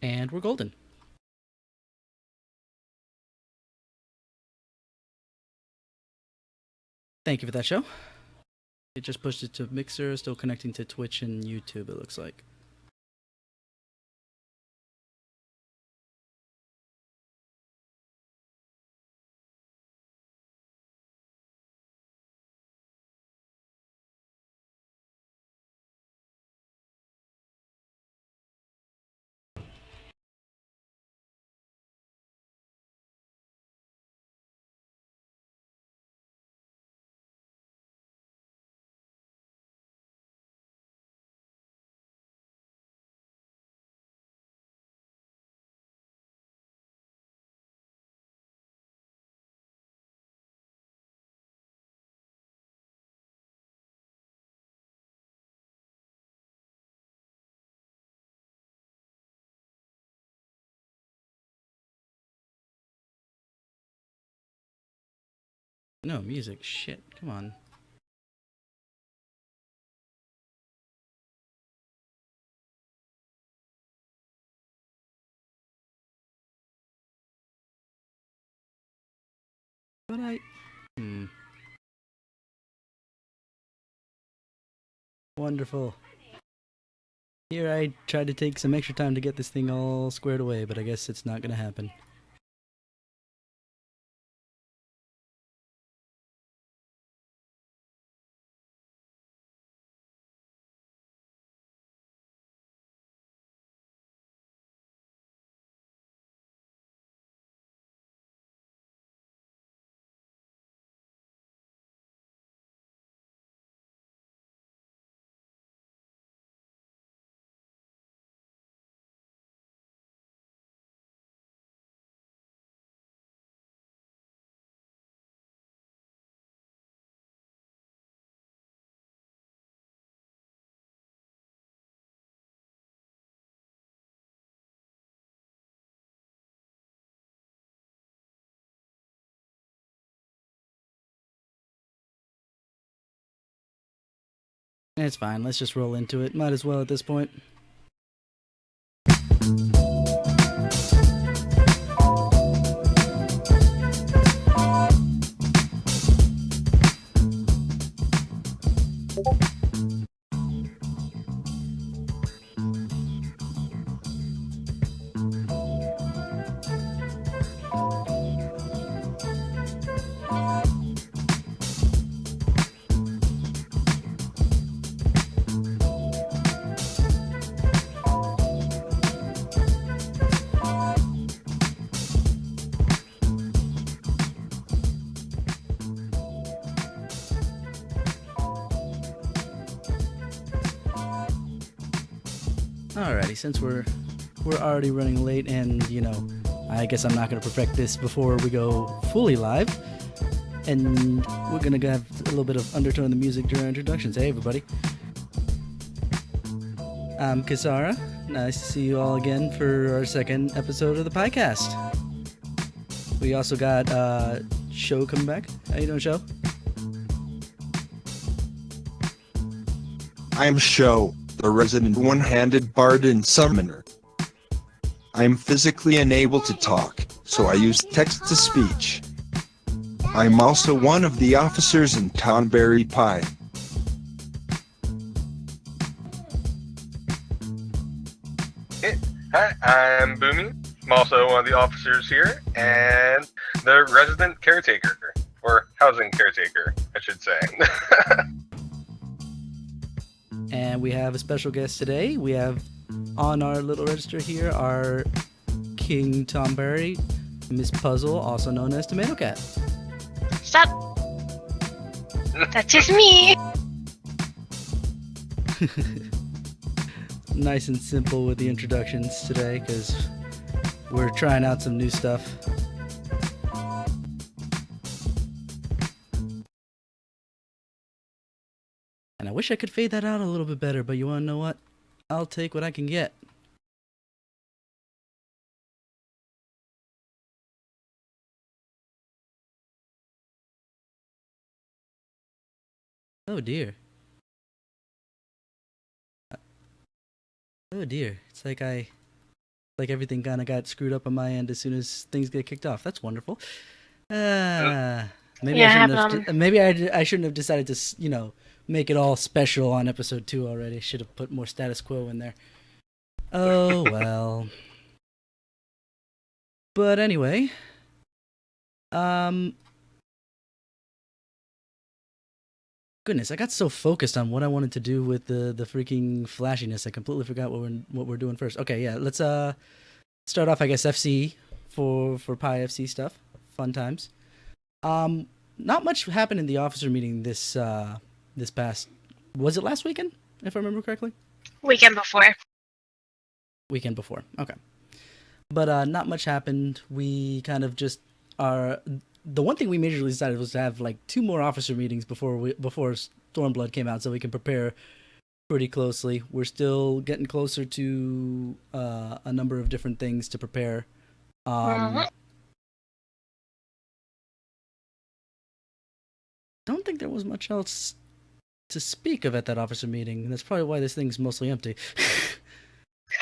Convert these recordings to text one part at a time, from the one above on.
And we're golden. Thank you for that show. It just pushed it to Mixer, still connecting to Twitch and YouTube, it looks like. No, music. Shit. Come on. But I... Hmm. Wonderful. Here I tried to take some extra time to get this thing all squared away, but I guess it's not gonna happen. It's fine. Let's just roll into it. Might as well at this point. Alrighty, since we're already running late, and I guess I'm not gonna perfect this before we go fully live, and we're gonna have a little bit of undertone in the music during our introductions. Hey, everybody! I'm Kasara. Nice to see you all again for our second episode of the Piecast. We also got Show coming back. How you doing, Show? I'm Sho, the resident one-handed bard and summoner. I'm physically unable to talk, so I use text-to-speech. I'm also one of the officers in Tonberry Pie. Hi, I'm Boomy. I'm also one of the officers here, and the resident caretaker, or housing caretaker, I should say. And we have a special guest today. We have on our little register here our King Tonberry, Miss Puzzle, also known as Tomato Cat. Sup? That's just me. Nice and simple with the introductions today, because we're trying out some new stuff. And I wish I could fade that out a little bit better, but you want to know what? I'll take what I can get. Oh dear. Oh dear. It's like like everything kind of got screwed up on my end as soon as things get kicked off. That's wonderful. Maybe Yeah, I shouldn't have decided to make it all special on episode 2 already. Should have put more status quo in there. Oh well. But anyway, goodness, I got so focused on what I wanted to do with the freaking flashiness, I completely forgot what we're doing first. Okay, yeah, let's start off, I guess, FC for Pi FC stuff. Fun times. Not much happened in the officer meeting this past, was it last weekend, if I remember correctly? Weekend before. Weekend before. Okay. But not much happened. We kind of just are. The one thing we majorly decided was to have like 2 more officer meetings before Stormblood came out, so we can prepare pretty closely. We're still getting closer to a number of different things to prepare. Don't think there was much else to speak of at that officer meeting. That's probably why this thing's mostly empty.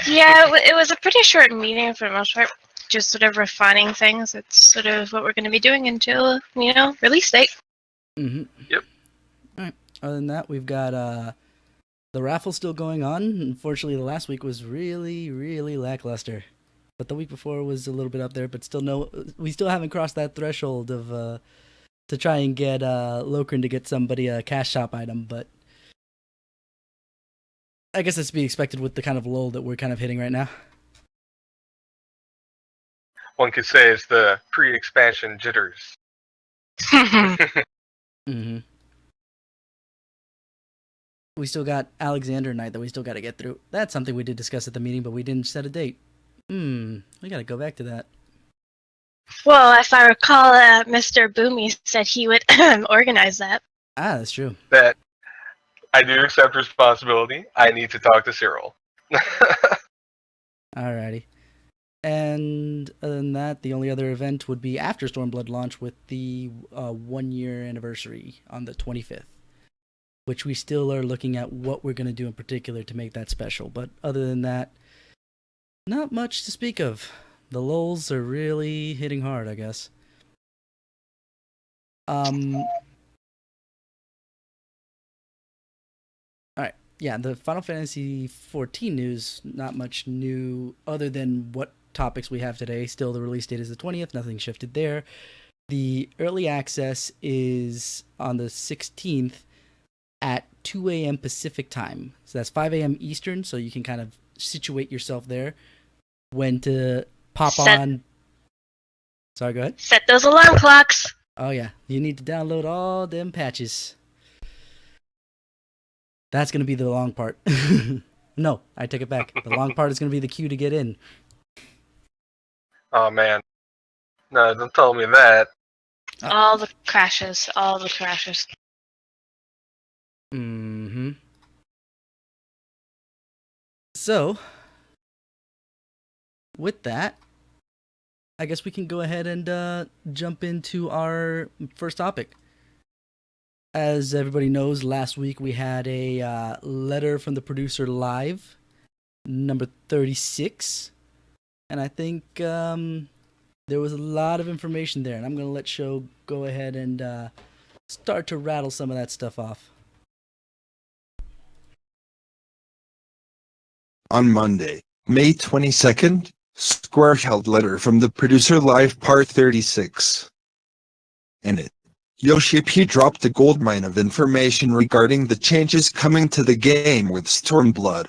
Yeah, it was a pretty short meeting for the most part. Just sort of refining things. It's sort of what we're going to be doing until, release date. Mm-hmm. Yep. All right. Other than that, we've got the raffle still going on. Unfortunately, the last week was really, really lackluster. But the week before was a little bit up there. But we still haven't crossed that threshold of to try and get Lokrin to get somebody a cash shop item. But I guess that's to be expected with the kind of lull that we're kind of hitting right now. One could say it's the pre-expansion jitters. Mm-hmm. We still got Alexander Knight that we still got to get through. That's something we did discuss at the meeting, but we didn't set a date. We got to go back to that. Well, if I recall, Mr. Boomy said he would organize that. Ah, that's true. That I do accept responsibility. I need to talk to Cyril. Alrighty. And other than that, the only other event would be after Stormblood launch with the 1-year anniversary on the 25th, which we still are looking at what we're going to do in particular to make that special. But other than that, not much to speak of. The lulls are really hitting hard, I guess. Alright, yeah, the Final Fantasy XIV news, not much new other than what topics we have today. Still, the release date is the 20th, nothing shifted there. The early access is on the 16th at 2 a.m. Pacific time. So that's 5 a.m. Eastern, so you can kind of situate yourself there when to pop on. Sorry, go ahead. Set those alarm clocks. Oh, yeah. You need to download all them patches. That's going to be the long part. No, I take it back. The long part is going to be the queue to get in. Oh, man. No, don't tell me that. All the crashes. Mm-hmm. So, with that, I guess we can go ahead and jump into our first topic. As everybody knows, last week we had a letter from the producer live, number 36. And I think there was a lot of information there. And I'm going to let Sho go ahead and start to rattle some of that stuff off. On Monday, May 22nd, Square held letter from the producer live part 36. In it, Yoshi P dropped a goldmine of information regarding the changes coming to the game with Stormblood.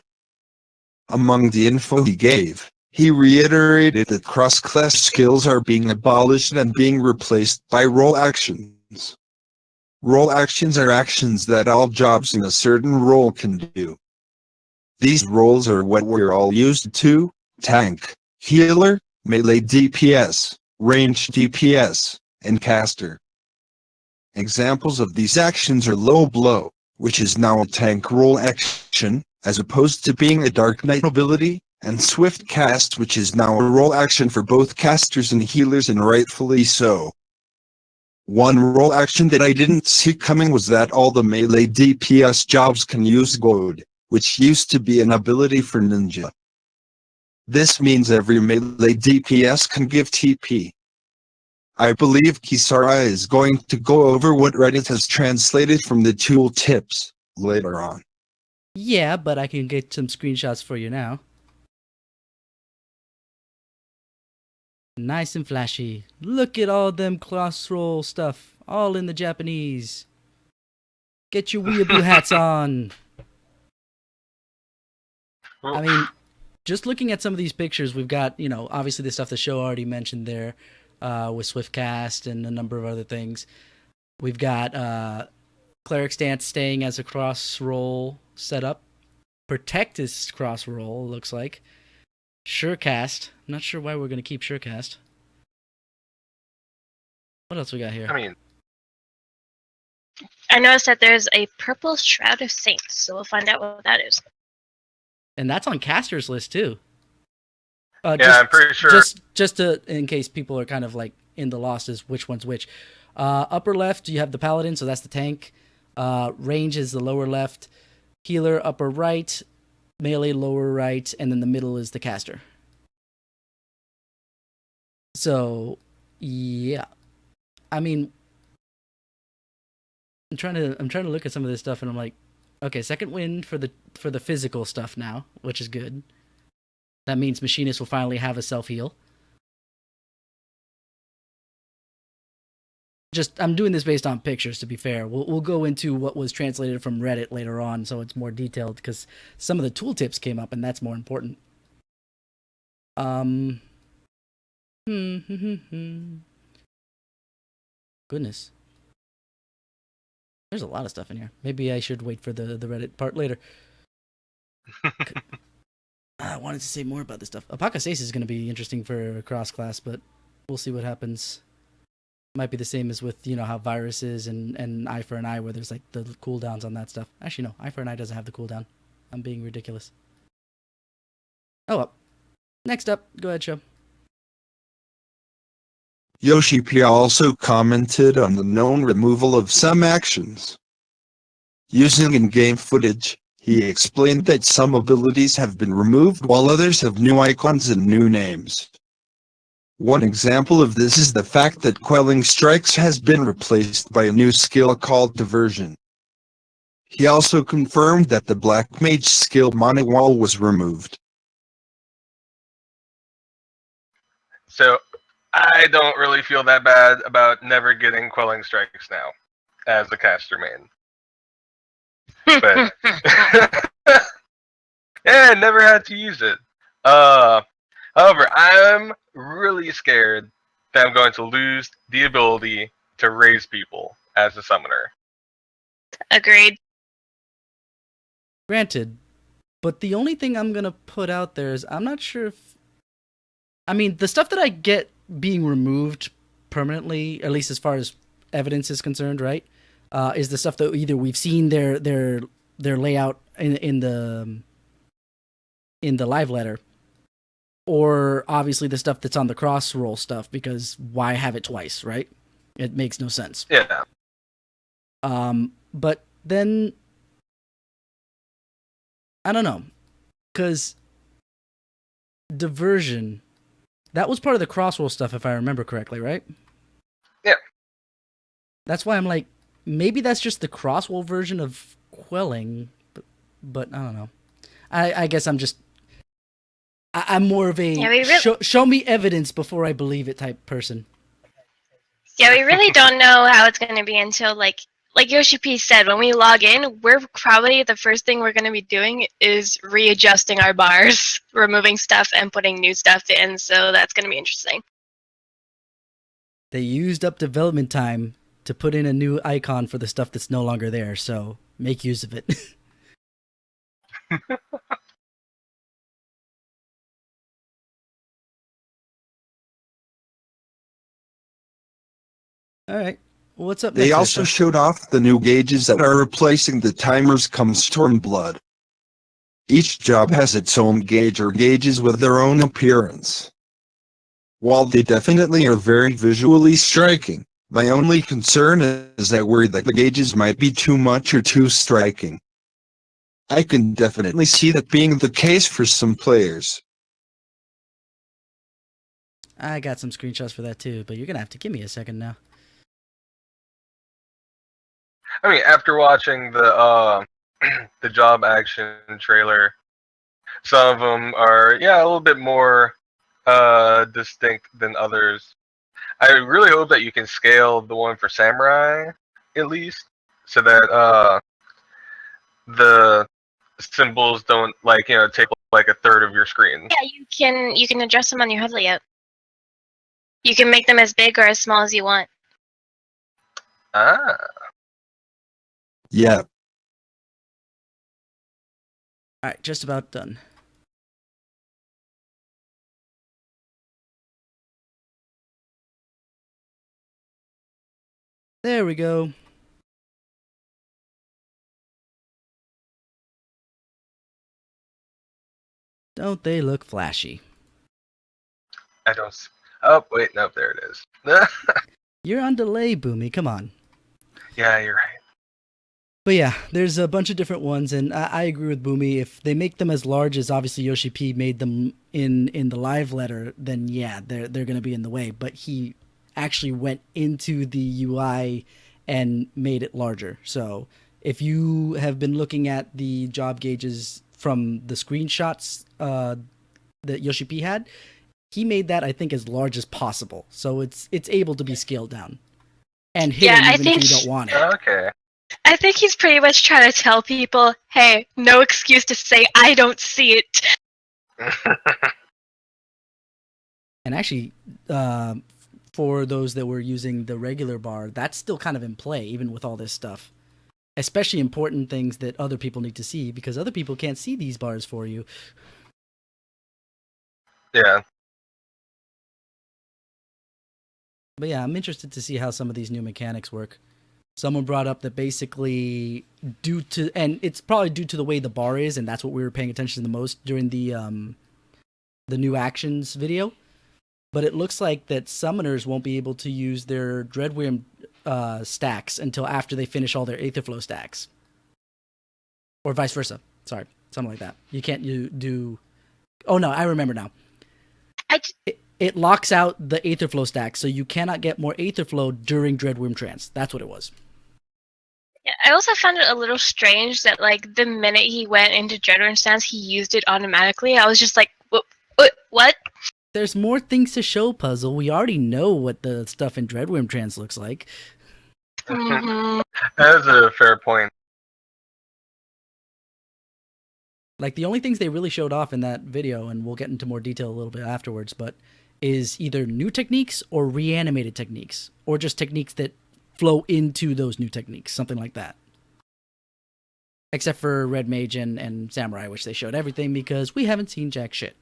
Among the info he gave, he reiterated that cross-class skills are being abolished and being replaced by role actions. Role actions are actions that all jobs in a certain role can do. These roles are what we're all used to: tank, healer, melee DPS, range DPS, and caster. Examples of these actions are low blow, which is now a tank role action, as opposed to being a Dark Knight ability, and swift cast, which is now a role action for both casters and healers, and rightfully so. One role action that I didn't see coming was that all the melee DPS jobs can use goad, which used to be an ability for ninja. This means every melee DPS can give TP. I believe Kisara is going to go over what Reddit has translated from the tool tips later on. Yeah, but I can get some screenshots for you now. Nice and flashy. Look at all them cross-roll stuff, all in the Japanese. Get your weeaboo hats on. I mean, just looking at some of these pictures, we've got, obviously the stuff the show already mentioned there with Swiftcast and a number of other things. We've got Cleric Stance staying as a cross-roll setup. Protect is cross-roll, looks like. Surecast. I'm not sure why we're going to keep Surecast. What else we got here? I mean, I noticed that there's a purple Shroud of Saints, so we'll find out what that is. And that's on caster's list too. I'm pretty sure. Just in case people are kind of like in the lost as which one's which. Upper left, you have the paladin, so that's the tank. Range is the lower left. Healer upper right. Melee lower right, and then the middle is the caster. So, yeah. I mean, I'm trying to look at some of this stuff, and I'm like, okay, second win for the physical stuff now, which is good. That means Machinist will finally have a self-heal. I'm doing this based on pictures, to be fair. We'll go into what was translated from Reddit later on, so it's more detailed, because some of the tooltips came up, and that's more important. Goodness. There's a lot of stuff in here. Maybe I should wait for the Reddit part later. I wanted to say more about this stuff. Apocalypse is going to be interesting for cross-class, but we'll see what happens. Might be the same as with, how viruses and Eye for an Eye, where there's like the cooldowns on that stuff. Actually, no, Eye for an Eye doesn't have the cooldown. I'm being ridiculous. Oh well. Next up, go ahead, Show. Yoshi P also commented on the known removal of some actions. Using in-game footage, he explained that some abilities have been removed while others have new icons and new names. One example of this is the fact that Quelling Strikes has been replaced by a new skill called Diversion. He also confirmed that the Black Mage skill Monowall was removed. So, I don't really feel that bad about never getting Quelling Strikes now, as a caster main. But, yeah, never had to use it. However, I'm really scared that I'm going to lose the ability to raise people as a summoner. Agreed. Granted, but the only thing I'm going to put out there is I'm not sure if... I mean, the stuff that I get being removed permanently, at least as far as evidence is concerned, right, is the stuff that either we've seen their layout in the live letter, or obviously the stuff that's on the cross-roll stuff, because why have it twice, right? It makes no sense. Yeah. But then, I don't know, because Diversion, that was part of the cross-roll stuff, if I remember correctly, right? Yeah. That's why I'm like, maybe that's just the cross-roll version of Quelling, but I don't know. I guess I'm more of a show me evidence before I believe it type person. Yeah, we really don't know how it's going to be until, like Yoshi P said, when we log in, we're probably the first thing we're going to be doing is readjusting our bars, removing stuff and putting new stuff in, so that's going to be interesting. They used up development time to put in a new icon for the stuff that's no longer there, so make use of it. All right. What's up next? They also showed off the new gauges that are replacing the timers come Stormblood. Each job has its own gauge or gauges with their own appearance. While they definitely are very visually striking, my only concern is that worry that the gauges might be too much or too striking. I can definitely see that being the case for some players. I got some screenshots for that too, but you're gonna have to give me a second now. I mean, after watching the the job action trailer, some of them are a little bit more distinct than others. I really hope that you can scale the one for Samurai at least, so that the symbols don't take like a third of your screen. Yeah, you can adjust them on your HUD layout. You can make them as big or as small as you want. Ah, Yeah, Alright, just about done. There we go. Don't they look flashy? I don't. Oh wait, no, there it is. You're on delay, Boomy, come on. Yeah, you're right. But yeah, there's a bunch of different ones, and I agree with Boomy. If they make them as large as obviously Yoshi P made them in the live letter, then yeah, they're going to be in the way. But he actually went into the UI and made it larger. So if you have been looking at the job gauges from the screenshots that Yoshi P had, he made that I think as large as possible. So it's able to be scaled down and hidden even if you don't want it. Okay. I think he's pretty much trying to tell people, hey, no excuse to say I don't see it. And actually, for those that were using the regular bar, that's still kind of in play, even with all this stuff. Especially important things that other people need to see, because other people can't see these bars for you. Yeah. But yeah, I'm interested to see how some of these new mechanics work. Someone brought up that basically and it's probably due to the way the bar is, and that's what we were paying attention to the most during the new actions video. But it looks like that summoners won't be able to use their Dreadworm stacks until after they finish all their Aetherflow stacks. Or vice versa. Sorry, something like that. You can't do... Oh no, I remember now. It locks out the Aetherflow stack, so you cannot get more Aetherflow during Dreadworm Trance. That's what it was. Yeah, I also found it a little strange that, like, the minute he went into Dreadworm Stance, he used it automatically. I was just like, what? There's more things to show, Puzzle. We already know what the stuff in Dreadworm Trance looks like. Mm-hmm. That's a fair point. Like, the only things they really showed off in that video, and we'll get into more detail a little bit afterwards, but is either new techniques or reanimated techniques, or just techniques that flow into those new techniques, something like that. Except for Red Mage and Samurai, which they showed everything because we haven't seen jack shit.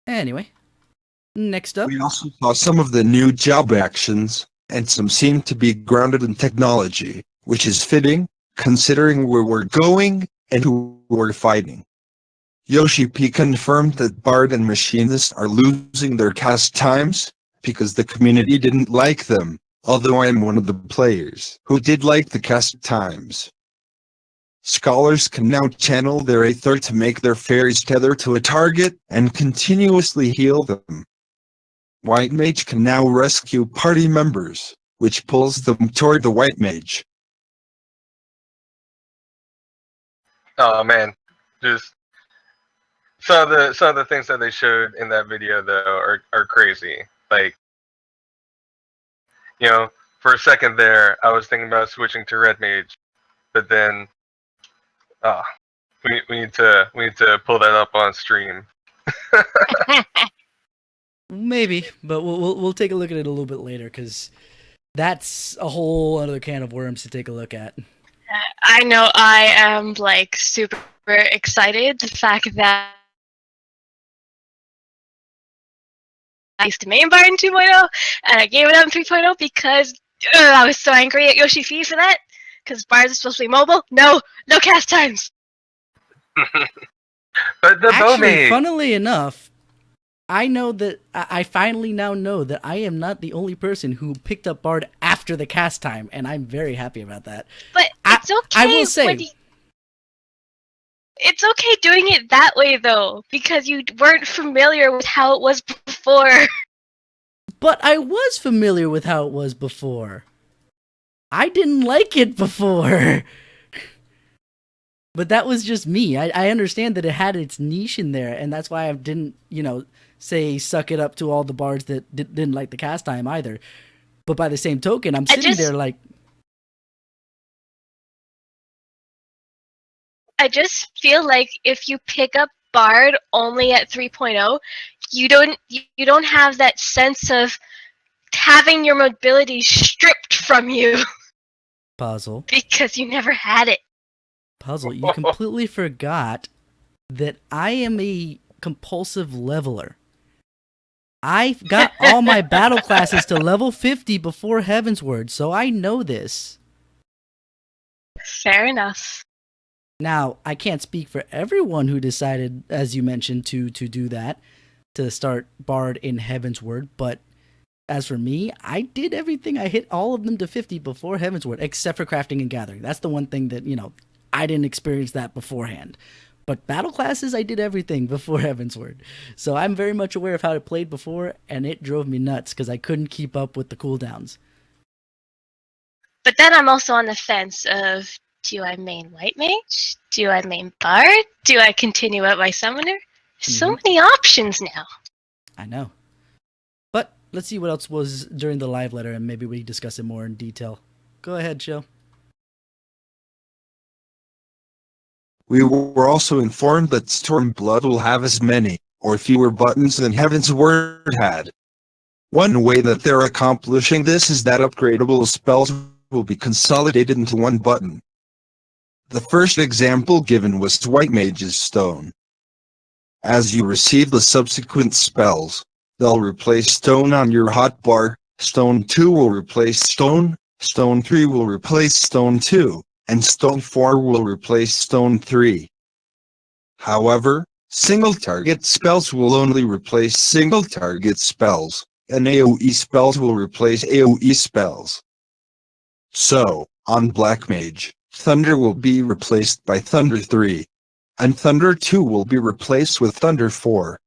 Anyway, next up. we also saw some of the new job actions, and some seem to be grounded in technology, which is fitting, considering where we're going and who we're fighting. Yoshi P confirmed that Bard and Machinist are losing their cast times because the community didn't like them, although I'm one of the players who did like the cast times. Scholars can now channel their Aether to make their fairies tether to a target and continuously heal them. White Mage can now rescue party members, which pulls them toward the White Mage. Oh man, just some of the things that they showed in that video though are crazy. Like, for a second there, I was thinking about switching to Red Mage, but then, we need to pull that up on stream. Maybe, but we'll take a look at it a little bit later, because that's a whole other can of worms to take a look at. I know I am, like, super excited. The fact that I used to main bar in 2.0, and I gave it up in 3.0 because I was so angry at Yoshi P for that. Because bars are supposed to be mobile. No cast times. But the Actually, Bowmate. funnily enough, I know that I finally now know that I am not the only person who picked up Bard after after the cast time, and I'm very happy about that. But it's okay. I will say, it's okay doing it that way though, because you weren't familiar with how it was before. but I was familiar with how it was before. I didn't like it before. But that was just me. I understand that it had its niche in there, and that's why I didn't, say suck it up to all the bards that didn't like the cast time either. But by the same token, I'm sitting there like... I just feel like if you pick up Bard only at 3.0, you don't have that sense of having your mobility stripped from you. Puzzle. Because you never had it. Puzzle, you completely forgot that I am a compulsive leveler. I got all my battle classes to level 50 before Heavensward, so I know this. Fair enough. Now, I can't speak for everyone who decided, as you mentioned, to do that, to start Bard in Heavensward, but as for me, I did everything. I hit all of them to 50 before Heavensward, except for crafting and gathering. That's the one thing that, I didn't experience that beforehand. But battle classes, I did everything before Heavensward. So I'm very much aware of how it played before, and it drove me nuts because I couldn't keep up with the cooldowns. But then I'm also on the fence of, do I main White Mage? Do I main Bard? Do I continue at my Summoner? So many options now. I know. But let's see what else was during the live letter, and maybe we discuss it more in detail. Go ahead, Joe. We were also informed that Stormblood will have as many, or fewer buttons than Heavensward had. One way that they're accomplishing this is that upgradable spells will be consolidated into one button. The first example given was White Mage's Stone. As you receive the subsequent spells, they'll replace Stone on your hotbar, Stone 2 will replace Stone, Stone 3 will replace Stone 2, and Stone 4 will replace Stone 3. However, single target spells will only replace single target spells, and AoE spells will replace AoE spells. So, on Black Mage, Thunder will be replaced by Thunder 3, and Thunder 2 will be replaced with Thunder 4.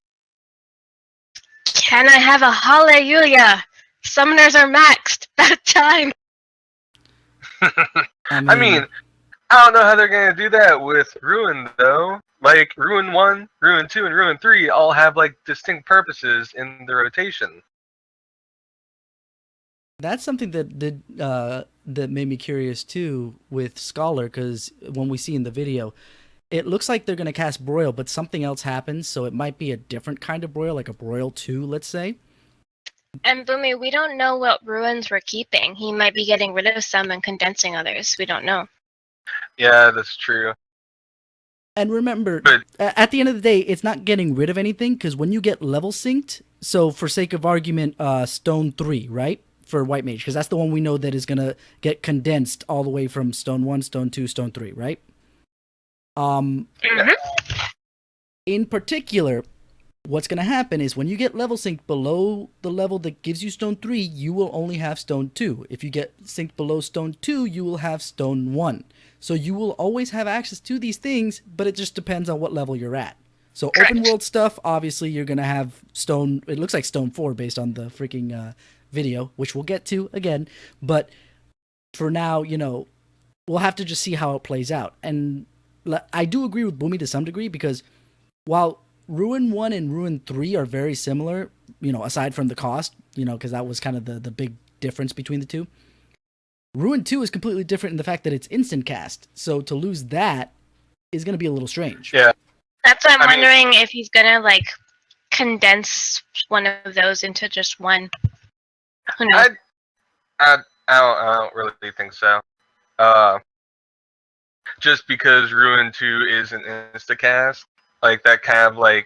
Can I have a hallelujah? Summoners are maxed. That time. I mean, I don't know how they're gonna do that with Ruin though. Like Ruin 1, Ruin 2, and Ruin 3 all have like distinct purposes in the rotation. That's something that made me curious too with Scholar, because when we see in the video, it looks like they're going to cast Broil, but something else happens, so it might be a different kind of Broil, like a Broil 2, let's say. And Boomy, we don't know what ruins we're keeping. He might be getting rid of some and condensing others. We don't know. Yeah, that's true. And remember, at the end of the day, it's not getting rid of anything, because when you get level synced, so for sake of argument, Stone 3, right? For White Mage, because that's the one we know that is going to get condensed all the way from Stone 1, Stone 2, Stone 3, right? In particular, what's going to happen is when you get level synced below the level that gives you Stone 3, you will only have Stone 2. If you get synced below Stone 2, you will have Stone 1. So you will always have access to these things, but it just depends on what level you're at. So Correct. Open world stuff, obviously you're going to have Stone... It looks like Stone 4 based on the freaking video, which we'll get to again. But for now, we'll have to just see how it plays out. And I do agree with Boomy to some degree, because while Ruin 1 and Ruin 3 are very similar, aside from the cost, because that was kind of the big difference between the two, Ruin 2 is completely different in the fact that it's instant cast. So to lose that is going to be a little strange. Yeah. That's why I'm wondering if he's going to, condense one of those into just one. Who knows? I don't really think so. Just because Ruin 2 is an instacast, that kind of I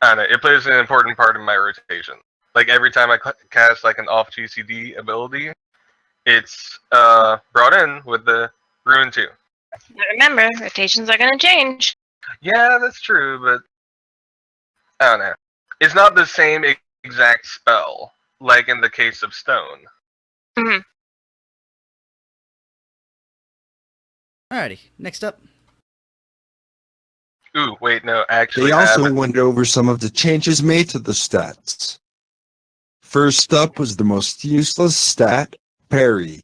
don't know, it plays an important part in my rotation. Every time I cast an off GCD ability, it's brought in with the Ruin 2. Remember, rotations are going to change. Yeah, that's true, but I don't know. It's not the same exact spell, like in the case of Stone. Mm-hmm. Alrighty, next up. Ooh, wait, no, actually, They I also haven't. went over some of the changes made to the stats. First up was the most useless stat, parry.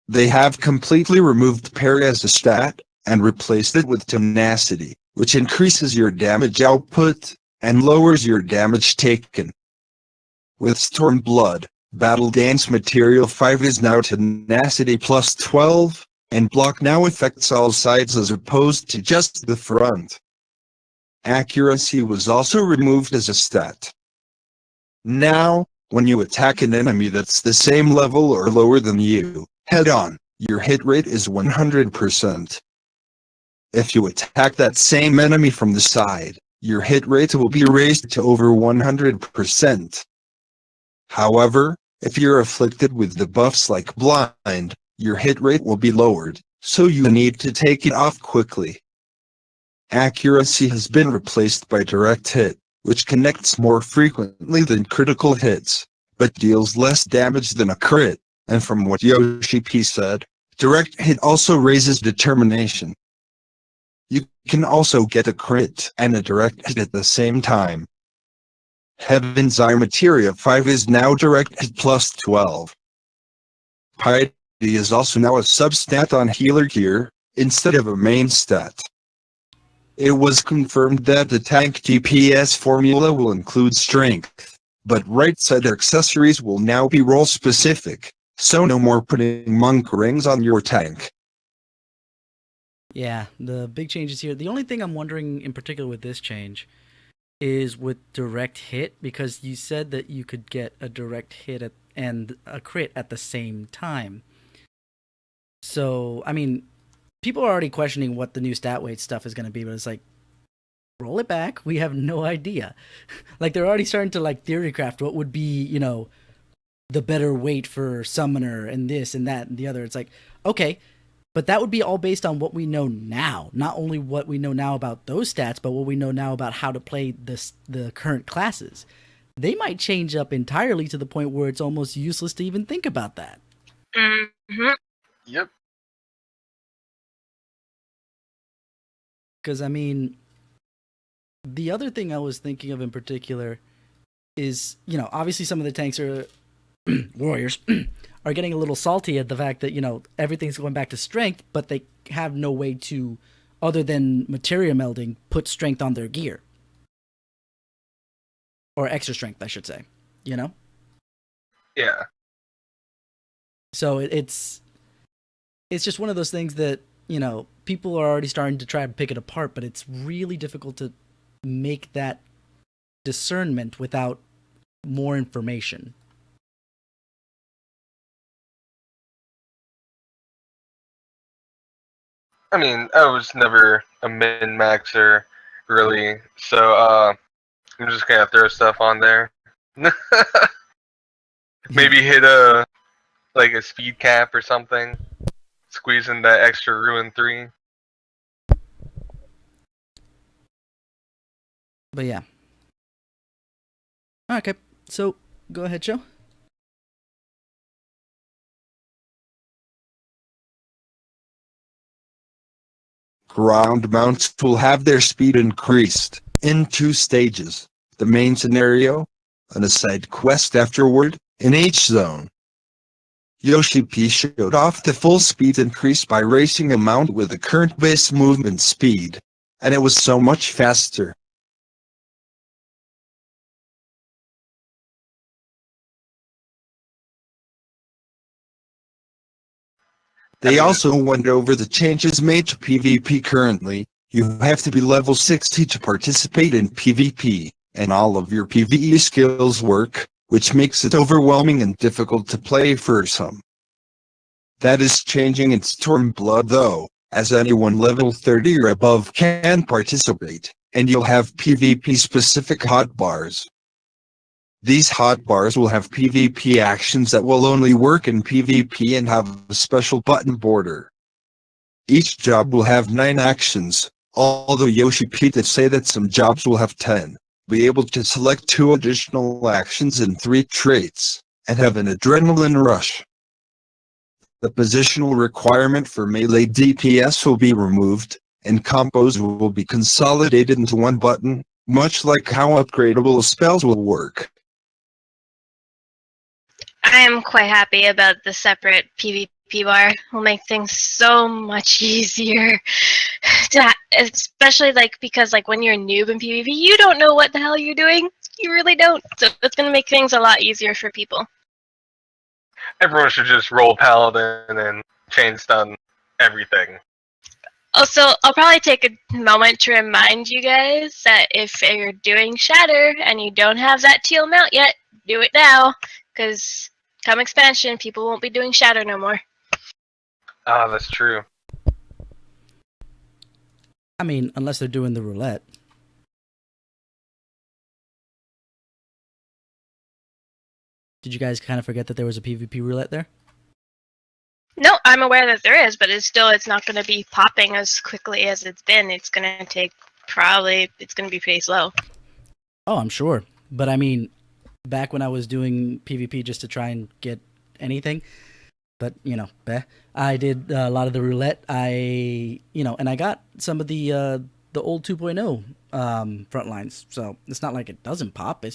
They have completely removed parry as a stat, and replaced it with tenacity, which increases your damage output, and lowers your damage taken. With Stormblood, Battle Dance Material 5 is now tenacity plus 12, and block now affects all sides as opposed to just the front. Accuracy was also removed as a stat. Now, when you attack an enemy that's the same level or lower than you, head on, your hit rate is 100%. If you attack that same enemy from the side, your hit rate will be raised to over 100%. However, if you're afflicted with debuffs like blind, your hit rate will be lowered, so you need to take it off quickly. Accuracy has been replaced by direct hit, which connects more frequently than critical hits, but deals less damage than a crit, and from what Yoshi P said, direct hit also raises determination. You can also get a crit and a direct hit at the same time. Heaven's Eye Materia 5 is now direct hit plus 12. Piety is also now a substat on healer gear, instead of a main stat. It was confirmed that the tank DPS formula will include strength, but right-side accessories will now be role-specific, so no more putting monk rings on your tank. Yeah, the big changes here. The only thing I'm wondering in particular with this change is with direct hit, because you said that you could get a direct hit and a crit at the same time. So, I mean, people are already questioning what the new stat weight stuff is going to be, but it's like, roll it back. We have no idea. Like, they're already starting to, like, theory craft what would be, you know, the better weight for summoner and this and that and the other. It's like, okay, but that would be all based on what we know now. Not only what we know now about those stats, but what we know now about how to play the current classes. They might change up entirely to the point where it's almost useless to even think about that. Mm-hmm. Yep. Because, I mean, the other thing I was thinking of in particular is, you know, obviously some of the tanks are warriors are getting a little salty at the fact that, you know, everything's going back to strength, but they have no way to, other than materia melding, put strength on their gear. Or extra strength, I should say. You know? Yeah. So it's just one of those things that, you know, people are already starting to try and pick it apart, but it's really difficult to make that discernment without more information. I mean, I was never a min-maxer, really, so I'm just gonna throw stuff on there. Maybe hit a speed cap or something. Squeeze in that extra ruin 3. But yeah. Okay, so go ahead, Joe. Ground mounts will have their speed increased in 2 stages: the main scenario, and a side quest afterward, in each zone. Yoshi P showed off the full speed increase by racing a mount with the current base movement speed, and it was so much faster. They also went over the changes made to PvP currently. You have to be level 60 to participate in PvP, and all of your PvE skills work, which makes it overwhelming and difficult to play for some. That is changing in Stormblood though, as anyone level 30 or above can participate, and you'll have PvP-specific hotbars. These hotbars will have PvP actions that will only work in PvP and have a special button border. Each job will have 9 actions, although Yoshi P did say that some jobs will have 10. Be able to select 2 additional actions and 3 traits, and have an adrenaline rush. The positional requirement for melee DPS will be removed, and combos will be consolidated into one button, much like how upgradable spells will work. I am quite happy about the separate PvP bar. It will make things so much easier. Especially because when you're a noob in PvP, you don't know what the hell you're doing. You really don't. So it's gonna make things a lot easier for people. Everyone should just roll Paladin and chain stun everything. Also, I'll probably take a moment to remind you guys that if you're doing Shatter and you don't have that teal mount yet, do it now, because come expansion, people won't be doing Shatter no more. Ah, that's true. I mean, unless they're doing the roulette. Did you guys kind of forget that there was a PvP roulette there? No, I'm aware that there is, but it's not going to be popping as quickly as it's been. It's going to take it's going to be pretty slow. Oh, I'm sure. But I mean, back when I was doing PvP just to try and get anything, but I did a lot of the roulette. And I got some of the old 2.0 front lines. So it's not like it doesn't pop.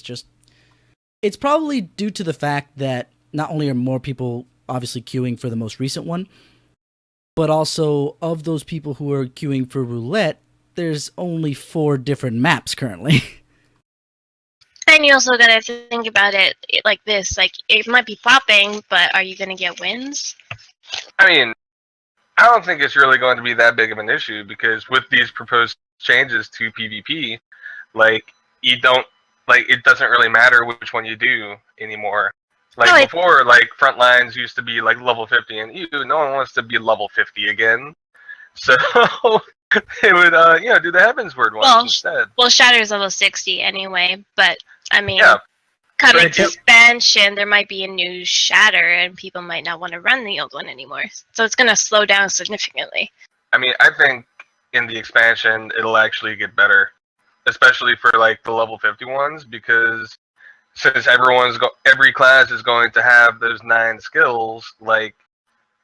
It's probably due to the fact that not only are more people obviously queuing for the most recent one, but also of those people who are queuing for roulette, there's only 4 different maps currently. And you also gotta think about it like this: it might be popping, but are you gonna get wins? I mean, I don't think it's really going to be that big of an issue because with these proposed changes to PvP, you don't it doesn't really matter which one you do anymore. Before, front lines used to be level 50, and no one wants to be level 50 again. So they would do the Heavensward ones instead. Well, Shatter's level 60 anyway, but I mean, yeah. Come expansion, there might be a new Shatter, and people might not want to run the old one anymore. So it's going to slow down significantly. I mean, I think in the expansion, it'll actually get better, especially for the level 50 ones, because since every class is going to have those 9 skills,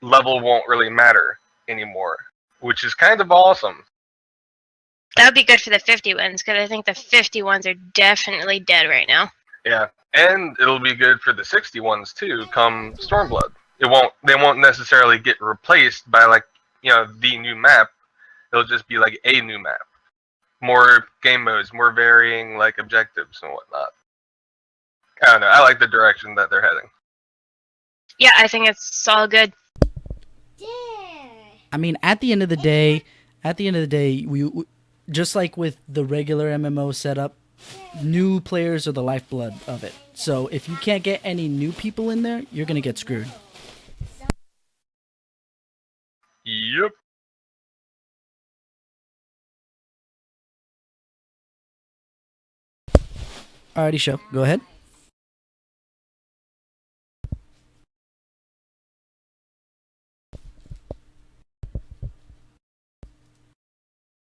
level won't really matter anymore, which is kind of awesome. That would be good for the 50 ones, because I think the 50 ones are definitely dead right now. Yeah, and it'll be good for the 60 ones too. Come Stormblood, they won't necessarily get replaced by the new map. It'll just be a new map, more game modes, more varying objectives and whatnot. I don't know. I like the direction that they're heading. Yeah, I think it's all good. I mean, at the end of the day, we just like with the regular MMO setup, new players are the lifeblood of it. So if you can't get any new people in there, you're gonna get screwed. Yep. Alrighty, show. Go ahead.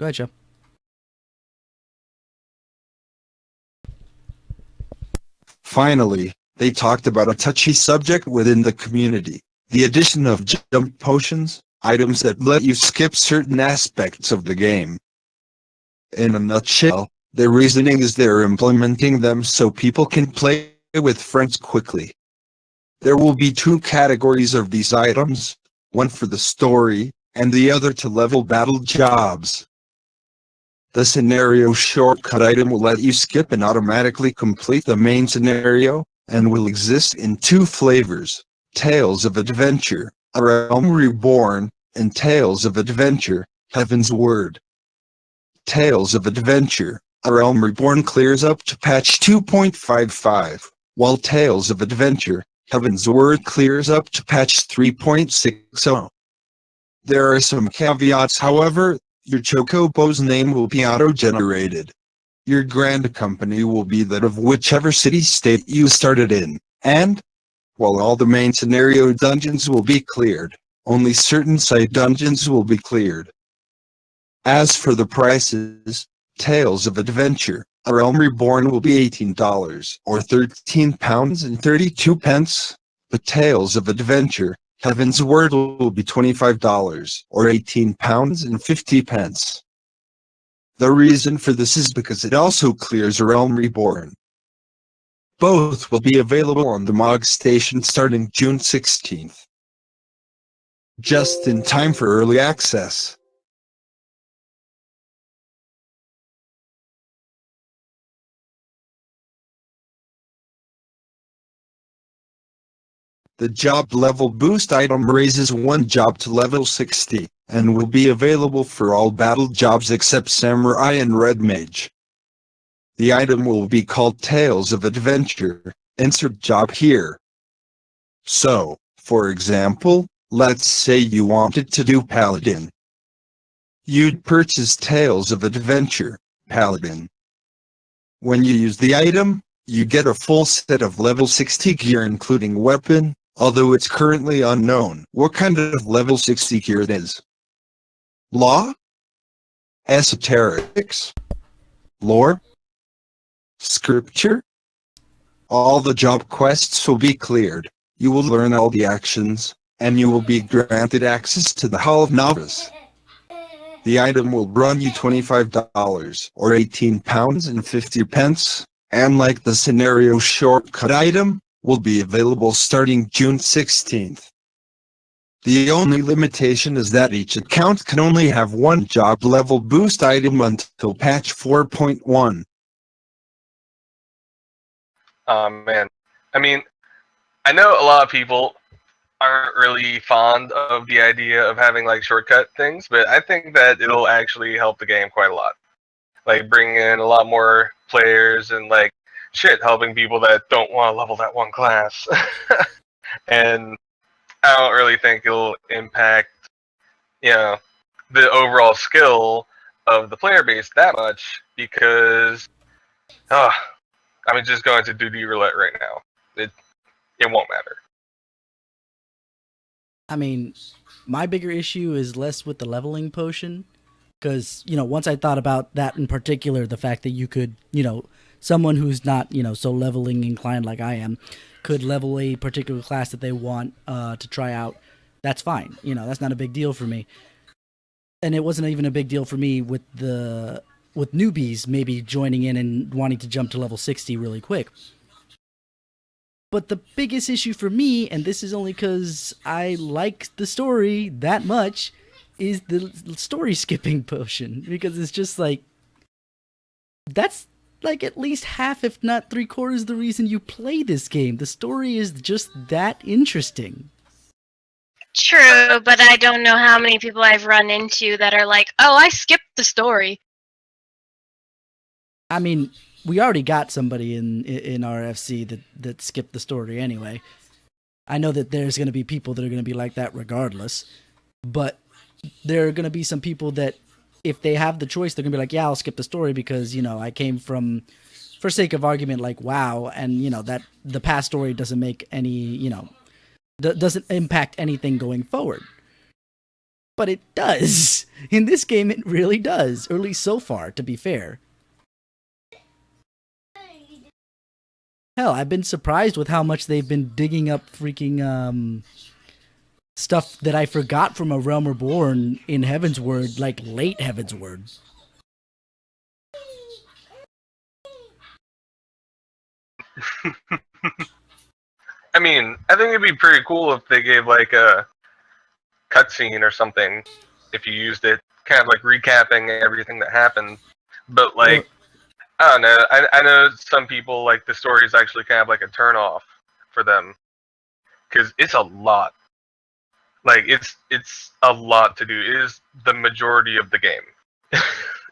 Go ahead, show. Finally, they talked about a touchy subject within the community: the addition of jump potions, items that let you skip certain aspects of the game. In a nutshell, their reasoning is they're implementing them so people can play with friends quickly. There will be 2 categories of these items, one for the story, and the other to level battle jobs. The scenario shortcut item will let you skip and automatically complete the main scenario, and will exist in 2 flavors: Tales of Adventure, A Realm Reborn, and Tales of Adventure, Heaven's Word. Tales of Adventure, A Realm Reborn clears up to patch 2.55, while Tales of Adventure, Heaven's Word clears up to patch 3.60. There are some caveats, however. Your Chocobo's name will be auto-generated. Your grand company will be that of whichever city-state you started in, and, while all the main scenario dungeons will be cleared, only certain side dungeons will be cleared. As for the prices, Tales of Adventure, A Realm Reborn will be $18 or £13.32, but Tales of Adventure, Heaven's Word will be $25 or £18 and 50 pence. The reason for this is because it also clears Realm Reborn. Both will be available on the MOG station starting June 16th. Just in time for early access. The job level boost item raises one job to level 60, and will be available for all battle jobs except Samurai and Red Mage. The item will be called Tales of Adventure. Insert job here. So, for example, let's say you wanted to do Paladin. You'd purchase Tales of Adventure, Paladin. When you use the item, you get a full set of level 60 gear including weapon, although it's currently unknown what kind of level 60 gear it is. Law? Esoterics? Lore? Scripture? All the job quests will be cleared, you will learn all the actions, and you will be granted access to the Hall of Novice. The item will run you $25 or £18 and 50 pence, and like the scenario shortcut item, will be available starting June 16th. The only limitation is that each account can only have one job level boost item until patch 4.1. Man. I mean, I know a lot of people aren't really fond of the idea of having like shortcut things, but I think that it'll actually help the game quite a lot. Like bring in a lot more players and like helping people that don't want to level that one class. And I don't really think it'll impact, you know, the overall skill of the player base that much because I'm just going to duty roulette right now. It won't matter. I mean, my bigger issue is less with the leveling potion, because, once I thought about that in particular, the fact that you could, someone who's not, so leveling inclined like I am, could level a particular class that they want to try out, that's fine. That's not a big deal for me. And it wasn't even a big deal for me with newbies maybe joining in and wanting to jump to level 60 really quick. But the biggest issue for me, and this is only because I like the story that much, is the story skipping potion. Because it's just like, that's like at least half, if not 3/4, the reason you play this game. The story is just that interesting. True, but I don't know how many people I've run into that are like, oh, I skipped the story. I mean, we already got somebody in our FC that skipped the story anyway. I know that there's going to be people that are going to be like that regardless, but there are going to be some people that, if they have the choice, they're going to be like, yeah, I'll skip the story because, I came from, for sake of argument, like WoW, and, that the past story doesn't make any, doesn't impact anything going forward. But it does. In this game, it really does, or at least so far, to be fair. Hell, I've been surprised with how much they've been digging up freaking stuff that I forgot from A Realm Reborn in Heaven's Word, like late Heaven's Word. I mean, I think it'd be pretty cool if they gave like a cutscene or something if you used it, kind of like recapping everything that happened. But like, I don't know. I know some people like the story is actually kind of like a turnoff for them because it's a lot. Like it's a lot to do. It is the majority of the game.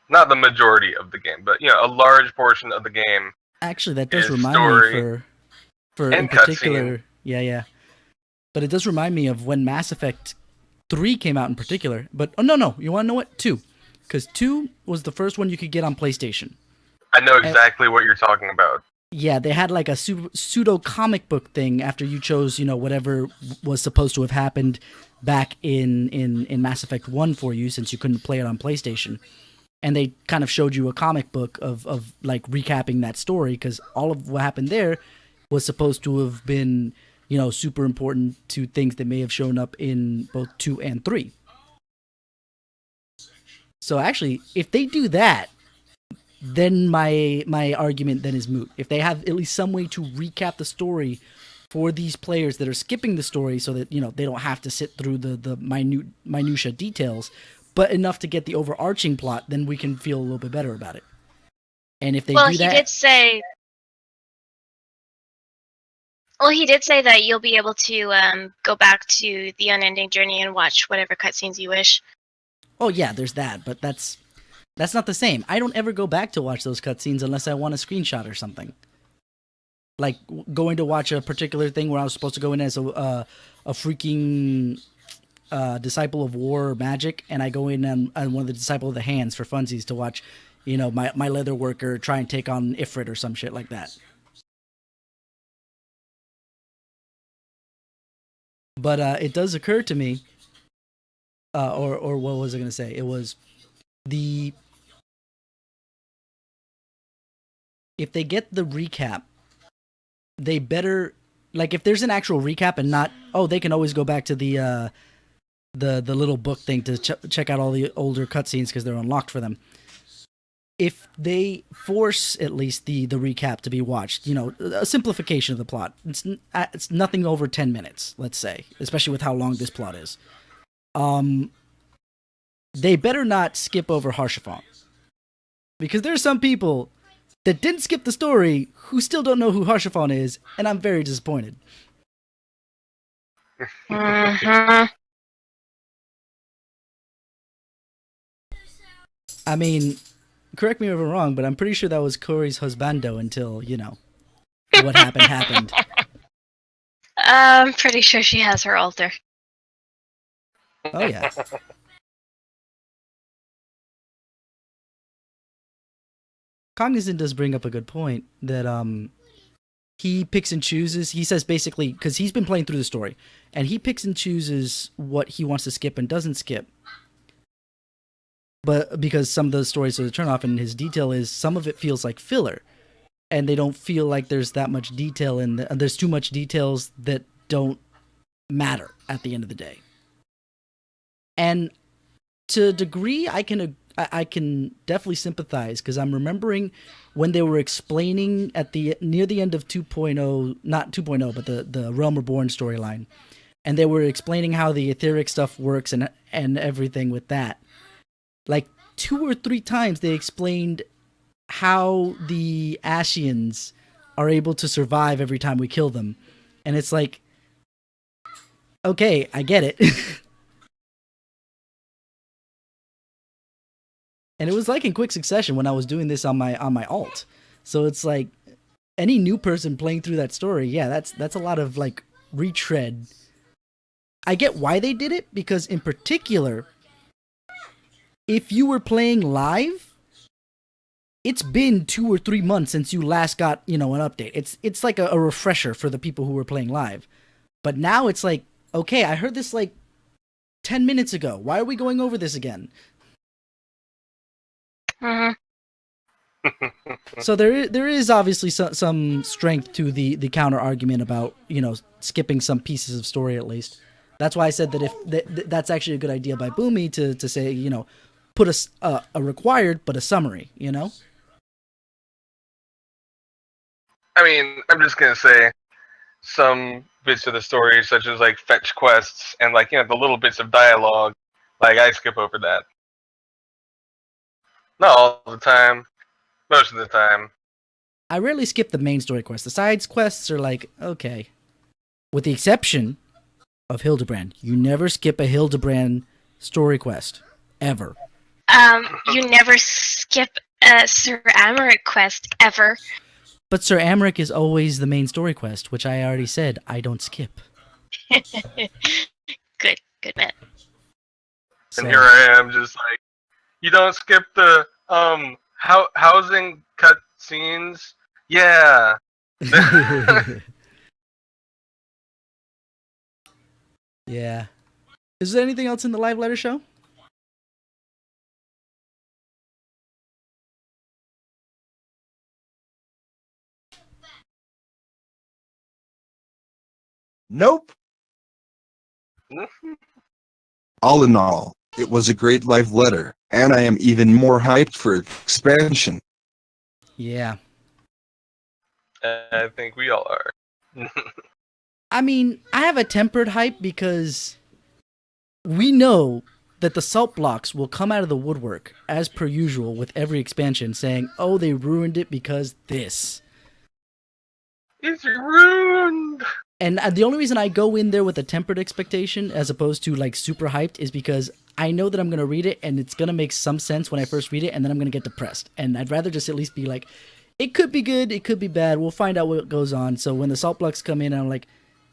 Not the majority of the game, but a large portion of the game. Actually, that does remind me for in particular. Yeah. But it does remind me of when Mass Effect 3 came out in particular. But no, you want to know what? 2, because 2 was the first one you could get on PlayStation. I know exactly what you're talking about. Yeah, they had like a pseudo comic book thing after you chose, whatever was supposed to have happened back in Mass Effect 1 for you, since you couldn't play it on PlayStation. And they kind of showed you a comic book of like recapping that story, because all of what happened there was supposed to have been super important to things that may have shown up in both 2 and 3. So actually, if they do that, then my argument then is moot. If they have at least some way to recap the story for these players that are skipping the story, so that they don't have to sit through the minutia details, but enough to get the overarching plot, then we can feel a little bit better about it. And if they do that, he did say that you'll be able to go back to the Unending Journey and watch whatever cutscenes you wish. Oh yeah, there's that, but that's not the same. I don't ever go back to watch those cutscenes unless I want a screenshot or something. Like going to watch a particular thing where I was supposed to go in as a freaking disciple of war or magic, and I go in on one of the disciple of the hands for funsies to watch, my leather worker try and take on Ifrit or some shit like that. But it does occur to me, or what was I going to say? It was if they get the recap, they better, like, if there's an actual recap and not, they can always go back to the little book thing to check out all the older cutscenes because they're unlocked for them. If they force at least the recap to be watched, a simplification of the plot, it's nothing over 10 minutes, let's say, especially with how long this plot is. They better not skip over Haurchefant, because there's some people that didn't skip the story who still don't know who Haurchefant is, and I'm very disappointed. Uh-huh. I mean, correct me if I'm wrong, but I'm pretty sure that was Corey's husbando until, what happened. I'm pretty sure she has her altar. Oh, yeah. Cognizant does bring up a good point that he picks and chooses. He says basically, because he's been playing through the story, and he picks and chooses what he wants to skip and doesn't skip. But because some of the stories are the turnoff, and his detail is some of it feels like filler, and they don't feel like there's that much detail there's too much details that don't matter at the end of the day. And to a degree, I can definitely sympathize, because I'm remembering when they were explaining near the end of 2.0, not 2.0, but the Realm Reborn storyline, and they were explaining how the etheric stuff works and everything with that. Like 2 or 3 times they explained how the Ashians are able to survive every time we kill them. And it's like, okay, I get it. And it was like in quick succession when I was doing this on my alt. So it's like any new person playing through that story, yeah, that's a lot of like retread. I get why they did it, because in particular, if you were playing live, it's been 2 or 3 months since you last got, an update. It's like a refresher for the people who were playing live. But now it's like, okay, I heard this like 10 minutes ago. Why are we going over this again? Uh-huh. So there is obviously some strength to the counter argument about, skipping some pieces of story at least. That's why I said that if that's actually a good idea by Boomy to say, put a required but a summary, I mean, I'm just gonna say some bits of the story, such as like fetch quests and like the little bits of dialogue, like I skip over that. Not all the time, most of the time. I rarely skip the main story quests. The side quests are like, okay. With the exception of Hildebrand. You never skip a Hildebrand story quest. Ever. You never skip a Sir Amaric quest, ever. But Sir Amaric is always the main story quest, which I already said I don't skip. Good man. And here I am just like, you don't skip the housing cut scenes? Yeah. Yeah. Is there anything else in the live letter show? Nope. All in all, it was a great live letter, and I am even more hyped for expansion. Yeah. I think we all are. I mean, I have a tempered hype because we know that the salt blocks will come out of the woodwork, as per usual, with every expansion, saying, oh, they ruined it because this. It's ruined. And the only reason I go in there with a tempered expectation as opposed to like super hyped is because I know that I'm going to read it and it's going to make some sense when I first read it, and then I'm going to get depressed. And I'd rather just at least be like, it could be good, it could be bad, we'll find out what goes on. So when the salt blocks come in, I'm like,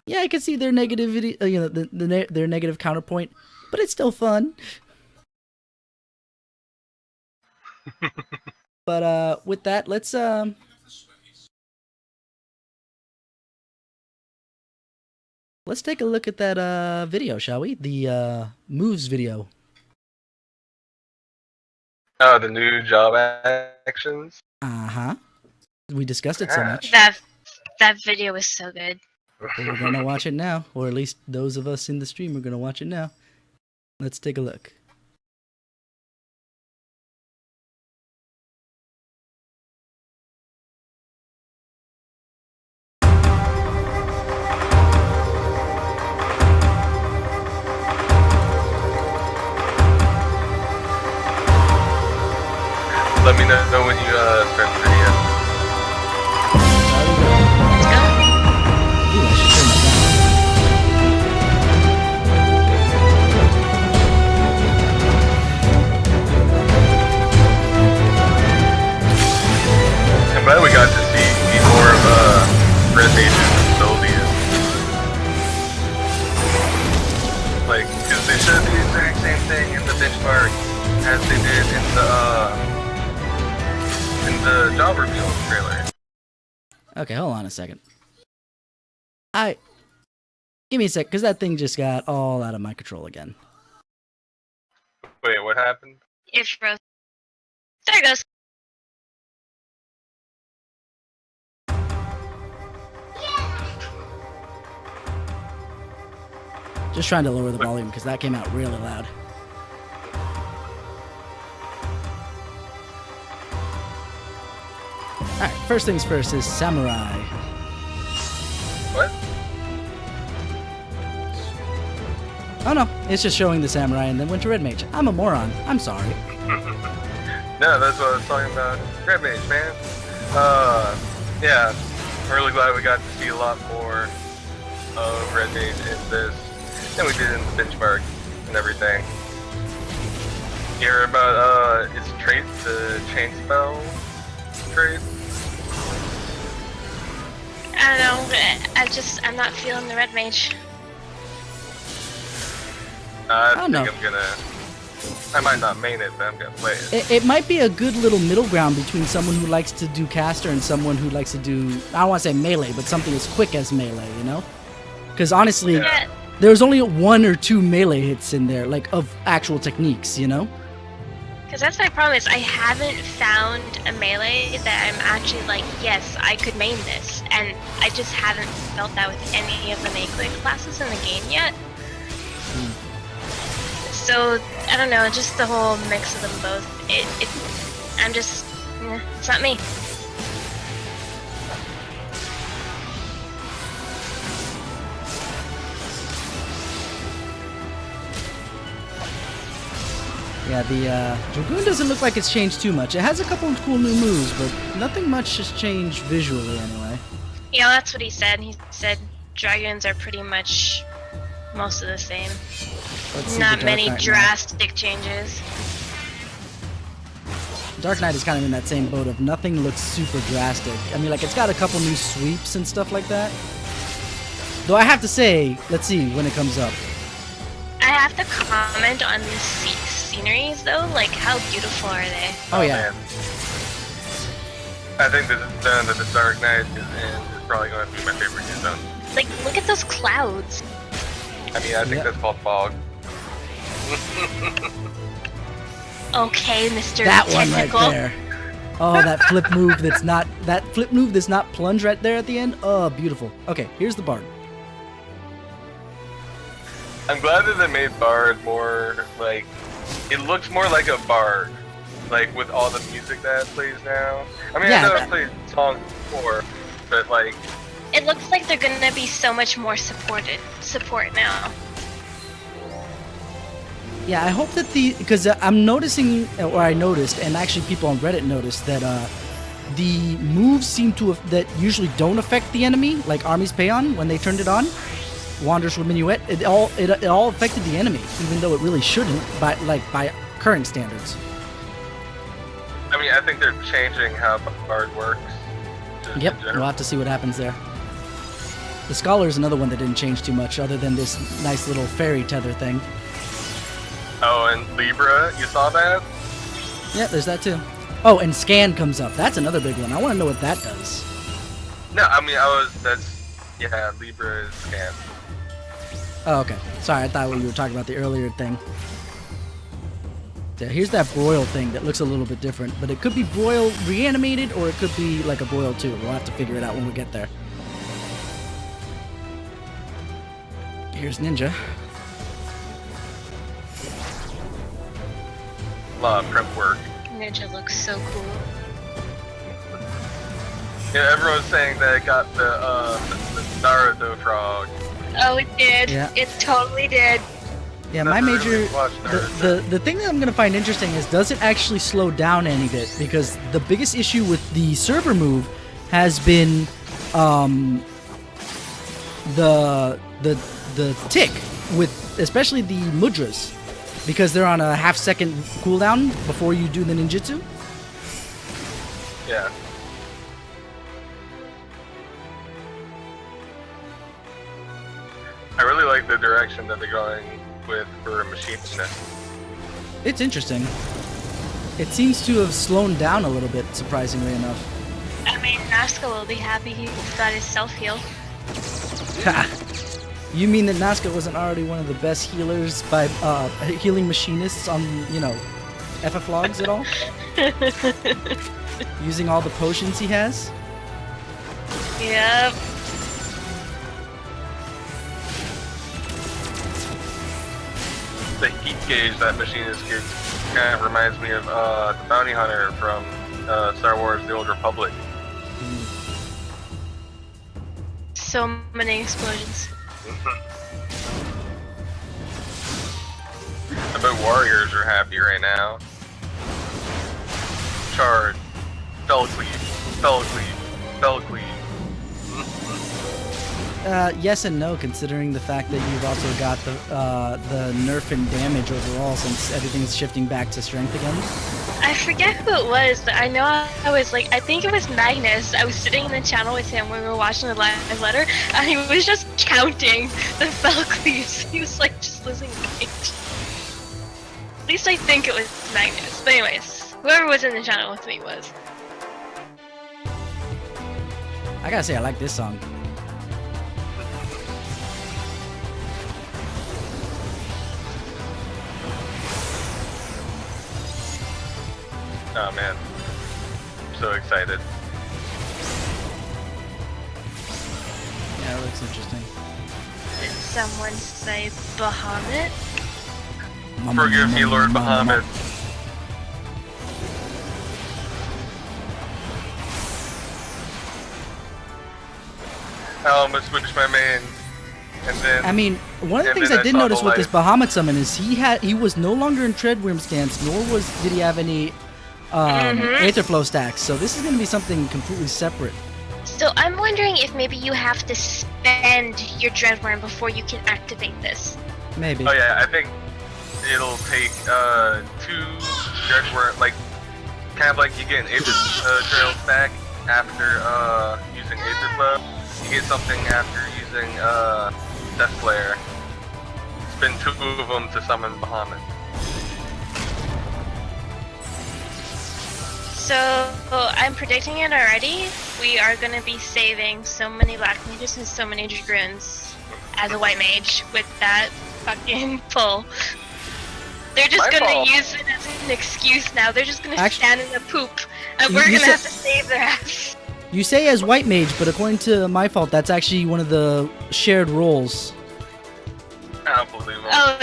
yeah, I can see their negativity, their negative counterpoint, but it's still fun. But with that, let's take a look at that video, shall we? The moves video. Oh, the new job actions. Uh-huh. We discussed it so much. That video was so good. We're gonna watch it now, or at least those of us in the stream are gonna watch it now. Let's take a look. Let me know when you start the video. Let's go. Ooh, I should turn that down. I'm glad we got to see more of Red Mage's abilities. Like, because they showed the exact same thing in the benchmark as they did in the job reveal trailer. Okay, hold on a second. Give me a sec, because that thing just got all out of my control again. Wait, what happened? If froze. There it goes. Just trying to lower the volume, because that came out really loud. Alright, first things first is Samurai. What? Oh no, it's just showing the Samurai and then went to Red Mage. I'm a moron. I'm sorry. No, that's what I was talking about. Red Mage, man. Yeah, I'm really glad we got to see a lot more of Red Mage in this than we did in the benchmark and everything. You hear about its trait, the chain spell trait? I don't know. I'm not feeling the red mage. I don't know. I might not main it, but I'm gonna play it. It might be a good little middle ground between someone who likes to do caster and someone who likes to do, I don't want to say melee, but something as quick as melee, you know? Because honestly, Yeah. there's only 1 or 2 melee hits in there, like, of actual techniques, you know? Because that's my problem is I haven't found a melee that I'm actually like, yes, I could main this. And I just haven't felt that with any of the melee classes in the game yet. So, I don't know, just the whole mix of them both. It's not me. Yeah, the Dragoon doesn't look like it's changed too much. It has a couple of cool new moves, but nothing much has changed visually anyway. Yeah, that's what he said. He said dragoons are pretty much most of the same. Let's see Not the Dark many Knight now. drastic changes. Dark Knight is kind of in that same boat of nothing looks super drastic. I mean, like, it's got a couple new sweeps and stuff like that. Though I have to say, let's see when it comes up. I have to comment on these sceneries though, like how beautiful are they? Oh, yeah. Man. I think the zone that the Dark Knight is in is probably going to be my favorite new zone. Like, look at those clouds. I mean, I think Yep. that's called fog. Okay, Mr. That one right Technical. there. Oh, that flip move that's not plunge right there at the end. Oh, beautiful. Okay, here's the bard. I'm glad that they made Bard more like it looks more like a Bard, like with all the music that plays now. I mean, Yeah, I know I played songs before, but like It looks like they're gonna be so much more support now. Yeah, I hope that because I'm noticing, or I noticed, and actually people on Reddit noticed that the moves seem to that usually don't affect the enemy, like Army's Payon when they turned it on, Wanderers with Minuet, it all affected the enemy, even though it really shouldn't by current standards. I mean, I think they're changing how Bard works. just Yep, in general. we'll have to see what happens there. The Scholar is another one that didn't change too much, other than this nice little fairy tether thing. Oh, and Libra, you saw that? Yeah, there's that too. Oh, and Scan comes up. That's another big one. I want to know what that does. No, I mean, Libra is scanned. Oh, okay. Sorry, I thought we were talking about the earlier thing. Yeah, here's that Broil thing that looks a little bit different, but it could be Broil reanimated, or it could be like a Broil 2. We'll have to figure it out when we get there. Here's Ninja. A lot of prep work. Ninja looks so cool. Yeah, everyone's saying that it got the Naruto frog. Oh, it did. Yeah. It totally did. Yeah, my Never major... really watched Naruto. The thing that I'm going to find interesting is, does it actually slow down any bit? Because the biggest issue with the server move has been the tick, with especially the mudras, because they're on a half-second cooldown before you do the ninjutsu. Yeah. I really like the direction that they're going with for machinist. It's interesting. It seems to have slowed down a little bit, surprisingly enough. I mean, Nazca will be happy he's got his self-heal. Ha! You mean that Nazca wasn't already one of the best healers by healing machinists on, FF logs at all? Using all the potions he has? Yep. The heat gauge that machinist gets kind of reminds me of the bounty hunter from Star Wars: The Old Republic. So many explosions. I bet warriors are happy right now. Charge. Spell cleave. Spell cleave. Spell cleave. Yes and no, considering the fact that you've also got the nerf in damage overall, since everything's shifting back to strength again. I forget who it was, but I know I was like, I think it was Magnus. I was sitting in the channel with him when we were watching the live letter, and he was just counting the spell cleaves. He was like just losing range. At least I think it was Magnus. But anyways, whoever was in the channel with me was. I gotta say, I like this song. Oh man. I'm so excited. Yeah, it looks interesting. Did someone say Bahamut? Forgive me, Lord Bahamut. I almost switched my main, and then I mean, one of the And things then I I did saw notice the with this light. Bahamut summon is he was no longer in Treadworm stance, nor did he have any Aetherflow stacks. So this is going to be something completely separate. So I'm wondering if maybe you have to spend your Dreadworm before you can activate this. Maybe. oh yeah, I think it'll take 2 Dreadworm, like kind of like you get an Aether Trail stack after using Aetherflow. You get something after using Death Flare. Spend 2 of them to summon Bahamut. So I'm predicting it already. We are going to be saving so many Black Mages and so many Dragoons as a White Mage with that fucking pull. They're just My going fault. to use it as an excuse now. They're just going to Actu- stand in the poop, and You- we're you going to said- have to save their ass. You say as White Mage, but according to my fault, that's actually one of the shared roles. I don't believe them. Oh,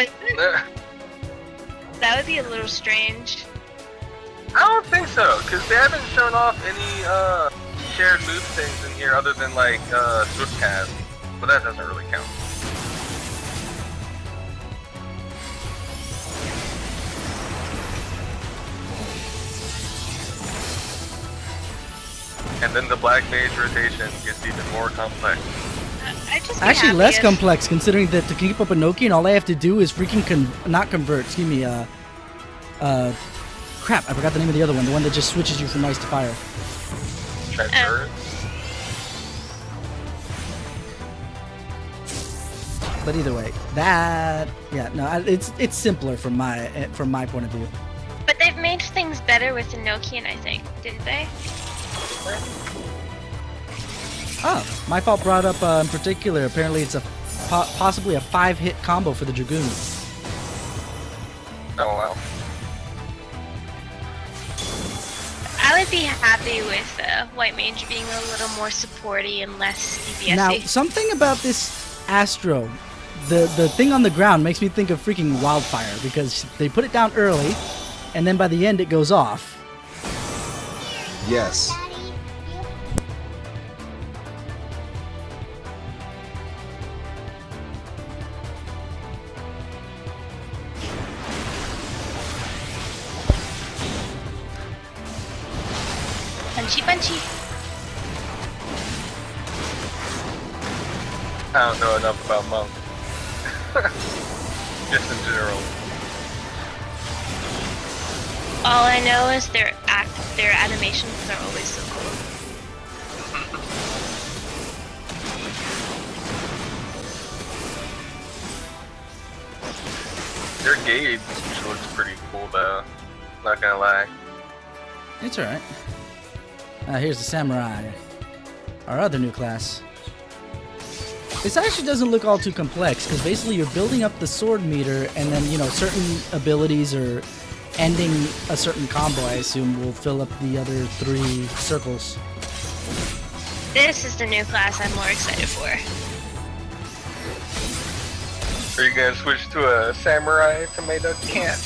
that would be a little strange. I don't think so, because they haven't shown off any shared move things in here other than like Swift Cast, but that doesn't really count. And then the Black Mage rotation gets even more complex. I'd just be Actually, happy less if- complex considering that to keep up a Nokian, all I have to do is freaking crap, I forgot the name of the other one. The one that just switches you from ice to fire. Transference. But either way, it's simpler from my point of view. But they've made things better with the Nokian, I think, didn't they? Oh, my fault brought up in particular. Apparently, it's a possibly a 5-hit combo for the Dragoon. Oh wow. I would be happy with White Mage being a little more supporty and less DPS-y. Now, something about this Astro, the thing on the ground makes me think of freaking Wildfire because they put it down early, and then by the end it goes off. Yes. Punchy, punchy. I don't know enough about monks. Just in general. All I know is their animations are always so cool. Their gauge looks pretty cool though. Not gonna lie. It's alright. Here's the Samurai, our other new class. This actually doesn't look all too complex, because basically you're building up the sword meter, and then, certain abilities or ending a certain combo, I assume, will fill up the other 3 circles. This is the new class I'm more excited for. Are you gonna switch to a samurai tomato can?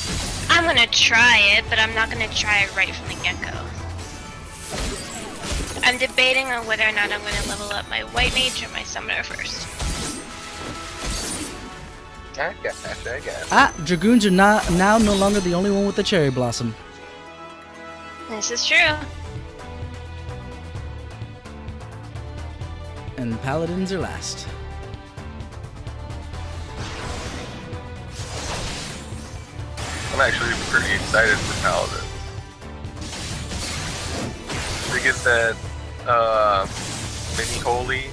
I'm gonna try it, but I'm not gonna try it right from the get-go. I'm debating on whether or not I'm gonna level up my White Mage or my Summoner first. I guess. Dragoons are now no longer the only one with the cherry blossom. This is true. And Paladins are last. I'm actually pretty excited for Paladins. They get that mini holy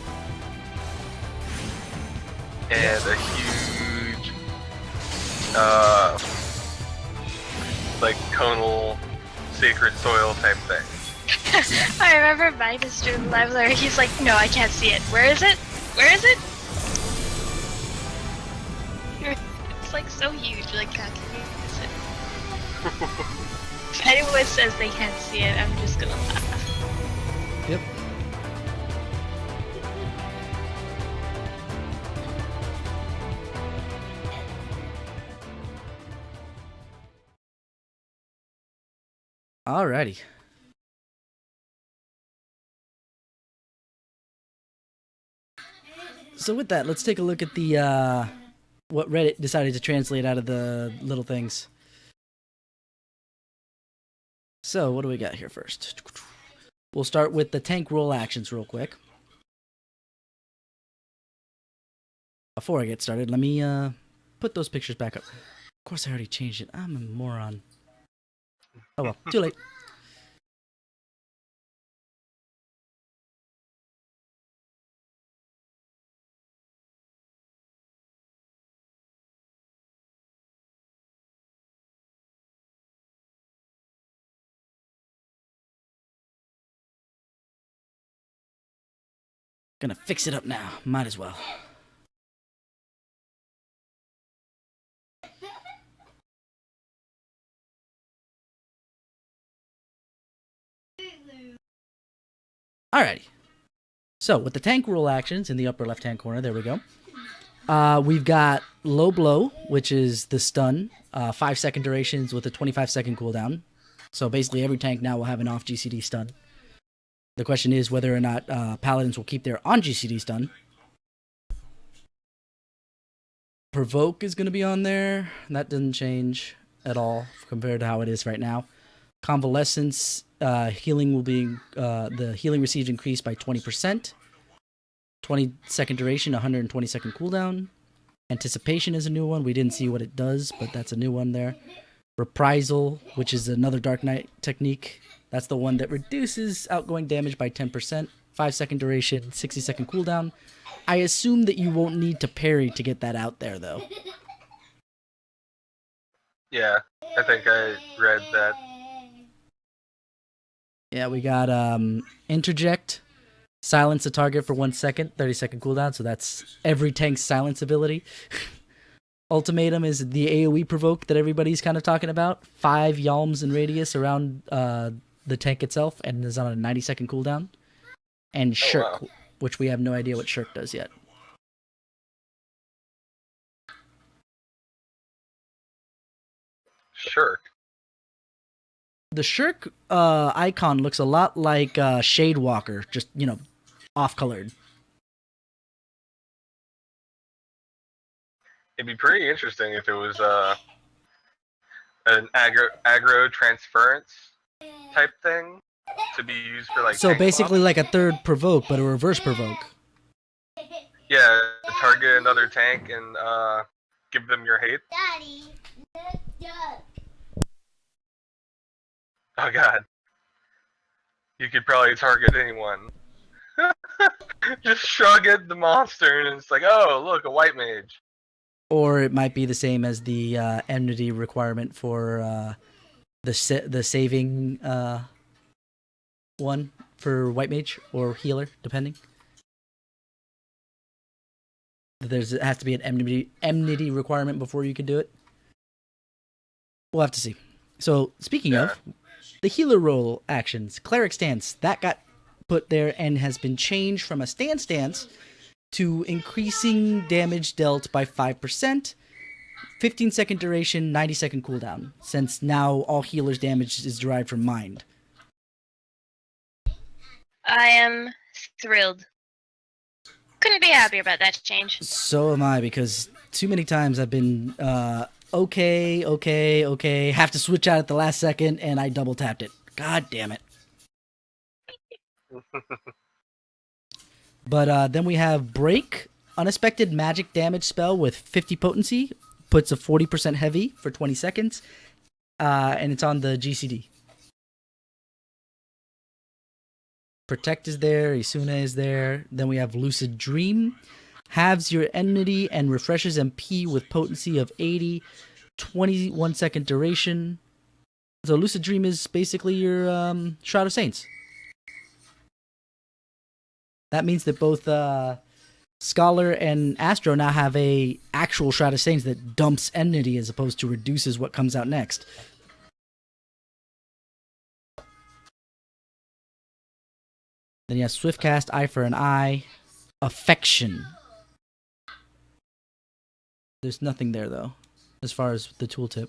and a huge like conal sacred soil type thing. I remember my student leveler, he's like, no, I can't see it. Where is it? Where is it? It's like so huge, like, how can you miss it? If anyone says they can't see it, I'm just gonna laugh. Yep. Alrighty. So with that, let's take a look at the what Reddit decided to translate out of the little things. So what do we got here first? We'll start with the tank roll actions real quick. Before I get started, let me put those pictures back up. Of course I already changed it. I'm a moron. Oh well, too late. Gonna fix it up now. Might as well. Alrighty. So, with the tank rule actions in the upper left-hand corner, there we go. We've got low blow, which is the stun, 5-second durations with a 25-second cooldown. So basically, every tank now will have an off GCD stun. The question is whether or not paladins will keep their on GCD stun. Provoke is going to be on there. That doesn't change at all compared to how it is right now. Convalescence healing will be the healing received increased by 20%. 20-second duration, 120-second cooldown. Anticipation is a new one. We didn't see what it does, but that's a new one there. Reprisal, which is another Dark Knight technique. That's the one that reduces outgoing damage by 10%. 5-second duration, 60-second cooldown. I assume that you won't need to parry to get that out there, though. Yeah, I think I read that. Yeah, we got Interject. Silence a target for 1 second, 30-second cooldown, so that's every tank's silence ability. Ultimatum is the AoE provoke that everybody's kind of talking about. 5 yalms in radius around the tank itself, and is on a 90-second cooldown. And Shirk, which we have no idea what Shirk does yet. Shirk. The Shirk icon looks a lot like Shade Walker, just, off-colored. It'd be pretty interesting if it was an aggro transference type thing to be used for like. So basically, like a third provoke, but a reverse provoke. Yeah, target another tank and give them your hate. Daddy, Oh god. You could probably target anyone. Just shrug at the monster and it's like, oh, look, a white mage. Or it might be the same as the enmity requirement for the saving one for white mage or healer, depending. It has to be an enmity requirement before you can do it. We'll have to see. So speaking of the healer role actions, cleric stance that got put there and has been changed from a stance to increasing damage dealt by 5%, 15-second duration, 90-second cooldown, since now all healers' damage is derived from mind. I am thrilled. Couldn't be happier about that change. So am I, because too many times I've been, okay, have to switch out at the last second, and I double tapped it. God damn it. But then we have Break, unexpected magic damage spell with 50 potency, puts a 40% heavy for 20 seconds, and it's on the GCD. Protect is there, Isuna is there. Then we have Lucid Dream, halves your enmity and refreshes MP with potency of 80, 21-second duration. So Lucid Dream is basically your Shroud of Saints. That means that both Scholar and Astro now have a actual Shroud of Saints that dumps enmity as opposed to reduces what comes out next. Then you have Swiftcast, Eye for an Eye, Affection. There's nothing there though, as far as the tooltip.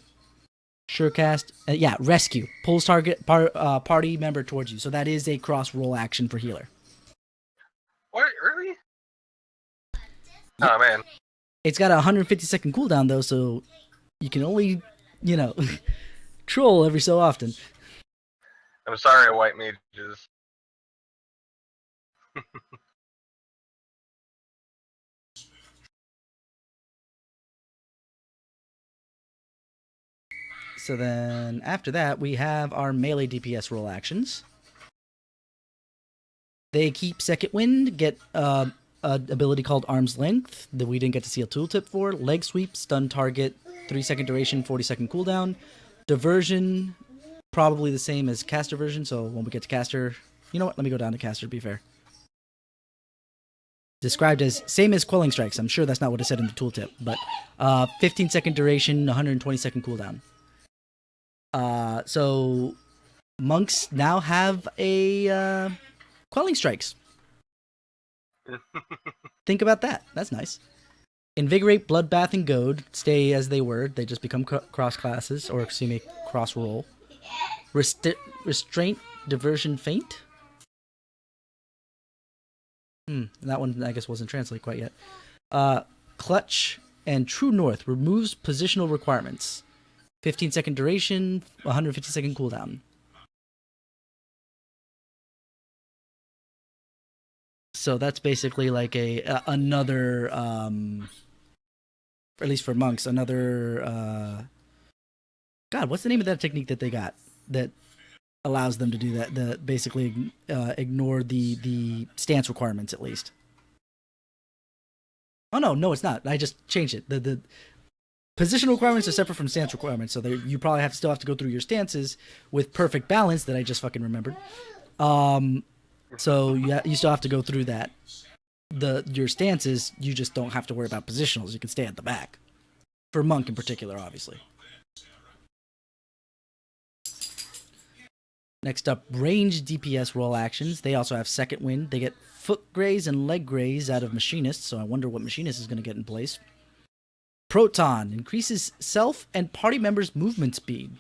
Surecast, Rescue. Pulls target party member towards you. So that is a cross roll action for healer. What? Really? Oh, man. It's got a 150-second cooldown, though, so you can only, troll every so often. I'm sorry, white mages. So then, after that, we have our melee DPS roll actions. They keep Second Wind, get an ability called Arm's Length that we didn't get to see a tooltip for. Leg Sweep, Stun Target, 3-second duration, 40-second cooldown. Diversion, probably the same as Caster version, so when we get to Caster... You know what? Let me go down to Caster, to be fair. Described as same as Quelling Strikes. I'm sure that's not what it said in the tooltip, but 15-second duration, 120-second cooldown. So monks now have a Quelling Strikes. Think about that. That's nice. Invigorate, Bloodbath, and Goad stay as they were. They just become cross classes, or excuse me, cross roll. Restraint, Diversion, Feint. That one I guess wasn't translated quite yet. Clutch and True North removes positional requirements. 15-second duration, 150-second cooldown. So that's basically like another, at least for monks, another. God, what's the name of that technique that they got that allows them to do that? That basically ignore the stance requirements at least. Oh no, it's not. I just changed it. The position requirements are separate from stance requirements, so you probably still have to go through your stances with perfect balance that I just fucking remembered. So you still have to go through that. Your stances, you just don't have to worry about positionals. You can stay at the back. For monk in particular, obviously. Next up, range DPS roll actions. They also have second wind. They get foot graze and leg graze out of Machinist, so I wonder what Machinist is going to get in place. Proton increases self and party members' movement speed.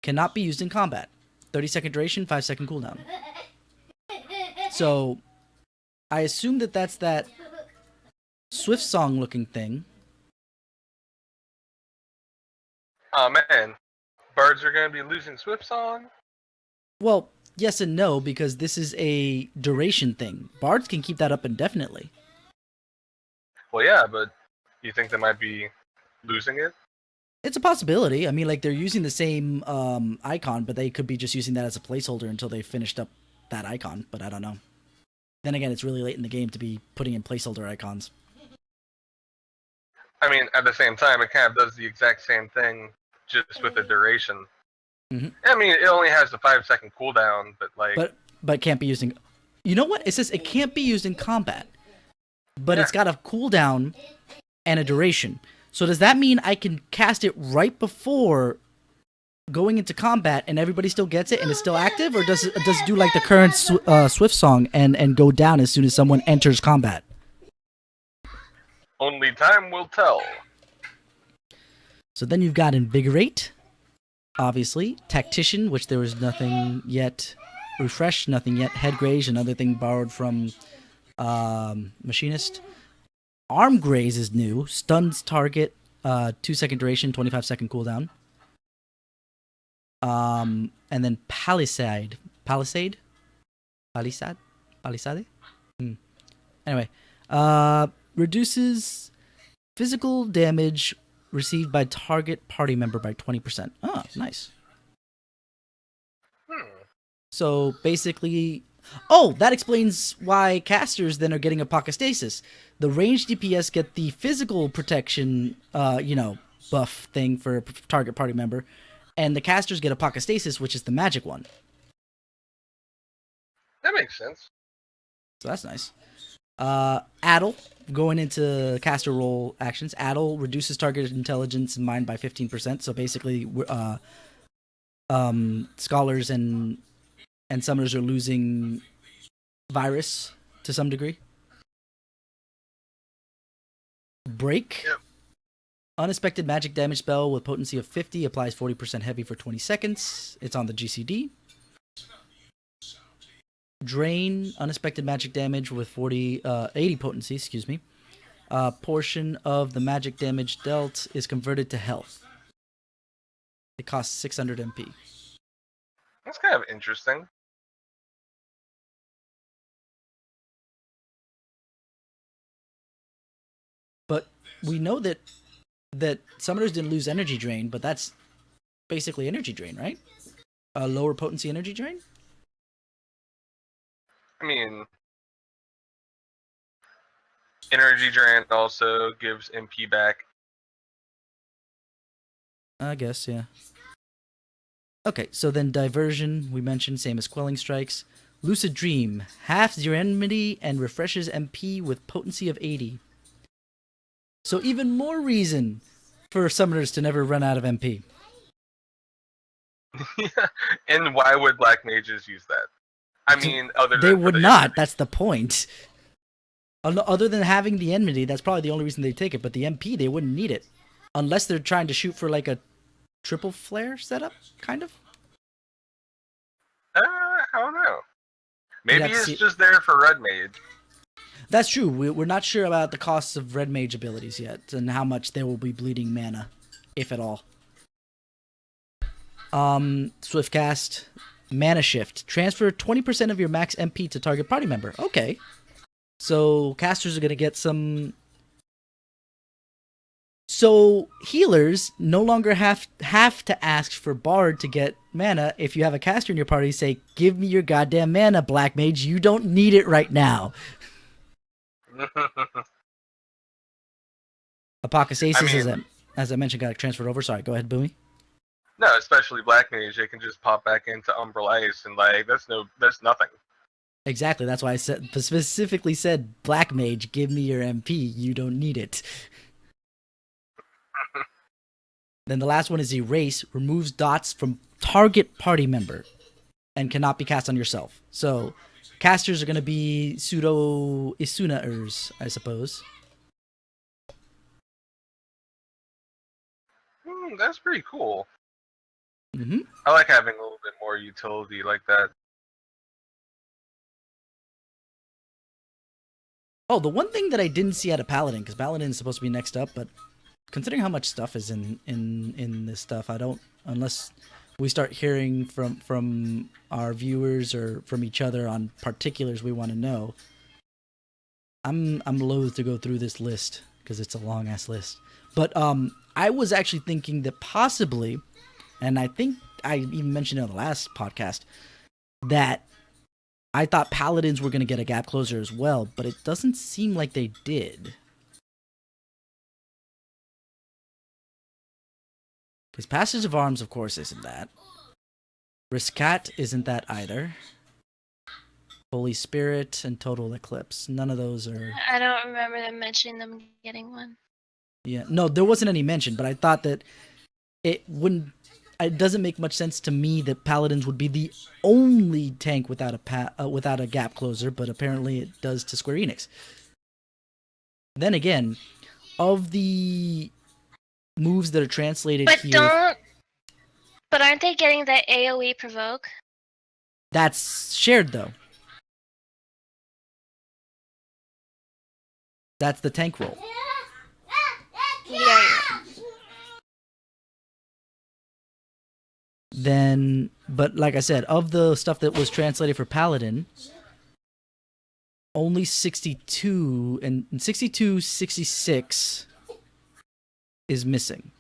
Cannot be used in combat. 30-second duration, 5-second cooldown. So, I assume that's that Swift Song looking thing. Oh man, birds are going to be losing Swift Song? Well, yes and no, because this is a duration thing. Bards can keep that up indefinitely. Well, yeah, but you think they might be losing it? It's a possibility. I mean, like, they're using the same icon, but they could be just using that as a placeholder until they finished up that icon, but I don't know. Then again, it's really late in the game to be putting in placeholder icons. I mean, at the same time, it kind of does the exact same thing, just with the duration. Mm-hmm. I mean, it only has the 5-second cooldown, but like... But can't be used in... You know what? It says it can't be used in combat, but it's got a cooldown and a duration. So does that mean I can cast it right before going into combat and everybody still gets it and it's still active? Or does it do like the current Swift Song and go down as soon as someone enters combat? Only time will tell. So then you've got Invigorate, obviously. Tactician, which there was nothing yet. Refresh, nothing yet. Head Graze, another thing borrowed from Machinist. Arm Graze is new. Stuns target, 2-second duration, 25-second cooldown. And then Palisade. Anyway, reduces physical damage received by target party member by 20%. Oh, nice. So basically, that explains why casters then are getting apocastasis. The ranged DPS get the physical protection, buff thing for a target party member, and the casters get apocastasis, which is the magic one. That makes sense. So that's nice. Addle, going into caster role actions. Addle reduces target intelligence and mind by 15%. So basically, scholars and summoners are losing virus to some degree. Break. Yep. Unexpected magic damage spell with potency of 50 applies 40% heavy for 20 seconds. It's on the GCD. Drain. Unexpected magic damage with 80 potency, excuse me. Portion of the magic damage dealt is converted to health. It costs 600 MP. That's kind of interesting. But we know that summoners didn't lose energy drain, but that's basically energy drain, right? A lower potency energy drain? I mean, energy drain also gives MP back. I guess, yeah. Okay, so then diversion, we mentioned, same as quelling strikes. Lucid dream, halves your enmity and refreshes MP with potency of 80. So even more reason for summoners to never run out of MP. And why would black mages use that? I mean, other they than would not. That's the point. Other than having the enmity, that's probably the only reason they take it. But the MP, they wouldn't need it unless they're trying to shoot for like a triple flare setup, kind of. I don't know. Maybe it's see. just there for red mage. That's true. We're not sure about the costs of red mage abilities yet, and how much they will be bleeding mana, if at all. Swiftcast, mana shift. Transfer 20% of your max MP to target party member. Okay. So casters are gonna get some. So healers no longer have to ask for Bard to get mana. If you have a caster in your party, say, "Give me your goddamn mana, Black Mage. You don't need it right now." Apocastasis, as I mentioned, got transferred over. Sorry, go ahead, Boomy. No, especially Black Mage, they can just pop back into Umbral Ice and like that's nothing. Exactly. That's why I specifically said, Black Mage, give me your MP. You don't need it. Then the last one is Erase. Removes dots from target party member and cannot be cast on yourself. So casters are going to be pseudo Isuna-ers, I suppose. That's pretty cool. Mm-hmm. I like having a little bit more utility like that. Oh, the one thing that I didn't see out of Paladin, because Paladin is supposed to be next up, but considering how much stuff is in this stuff, I don't, unless we start hearing from our viewers or from each other on particulars we want to know, I'm loath to go through this list because it's a long ass list. But I was actually thinking that possibly, and I think I even mentioned it on the last podcast, that I thought Paladins were going to get a gap closer as well, but it doesn't seem like they did. Because Passage of Arms, of course, isn't that. Riscat isn't that either. Holy Spirit and Total Eclipse. None of those are... I don't remember them mentioning them getting one. Yeah, no, there wasn't any mention, but I thought that it wouldn't... It doesn't make much sense to me that Paladins would be the only tank without a gap closer, but apparently it does to Square Enix. Then again, of the moves that are translated here... But aren't they getting the AoE provoke? That's shared, though. That's the tank roll. Yeah. Then, but like I said, of the stuff that was translated for Paladin, only 62 and 62, 66 is missing.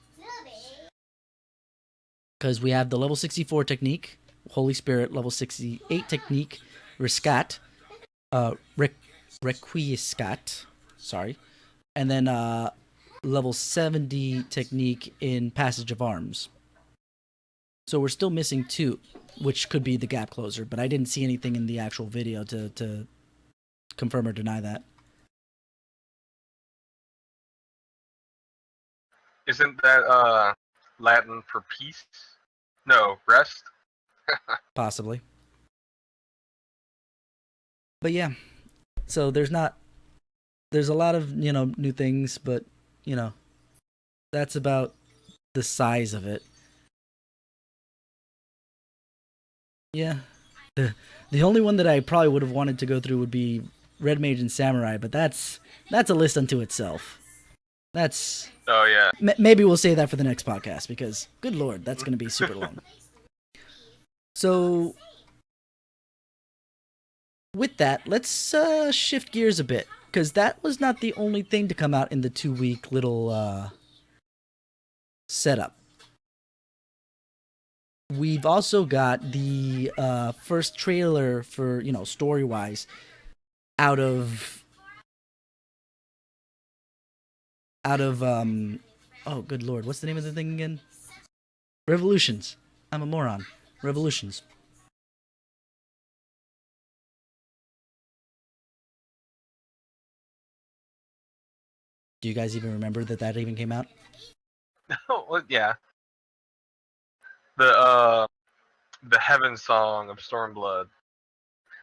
Because we have the level 64 technique, Holy Spirit, level 68 technique, Riscat, Requiescat, sorry, and then level 70 technique in Passage of Arms. So we're still missing 2, which could be the gap closer, but I didn't see anything in the actual video to confirm or deny that. Isn't that Latin for peace? No, rest? Possibly. But yeah, so there's a lot of, new things, but, that's about the size of it. Yeah. The only one that I probably would have wanted to go through would be Red Mage and Samurai, but that's a list unto itself. That's... Oh, yeah. Maybe we'll save that for the next podcast, because, good lord, that's going to be super long. So, with that, let's shift gears a bit, because that was not the only thing to come out in the 2-week little setup. We've also got the first trailer for, story-wise, out of oh, good lord, what's the name of the thing again? Revolutions. I'm a moron. Revolutions. Do you guys even remember that even came out? Well, yeah. The Heaven Song of Stormblood.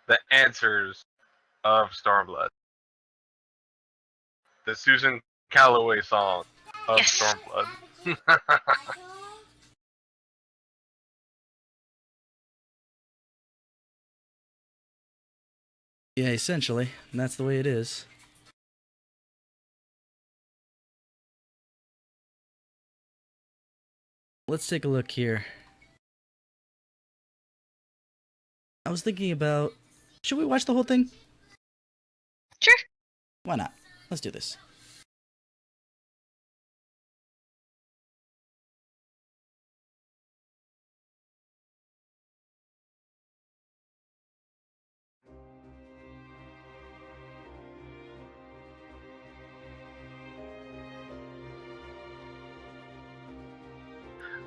The Answers of Stormblood. the Susan Calloway song of Yes. Stormblood. Yeah, essentially. And that's the way it is. Let's take a look here. I was thinking about... Should we watch the whole thing? Sure. Why not? Let's do this.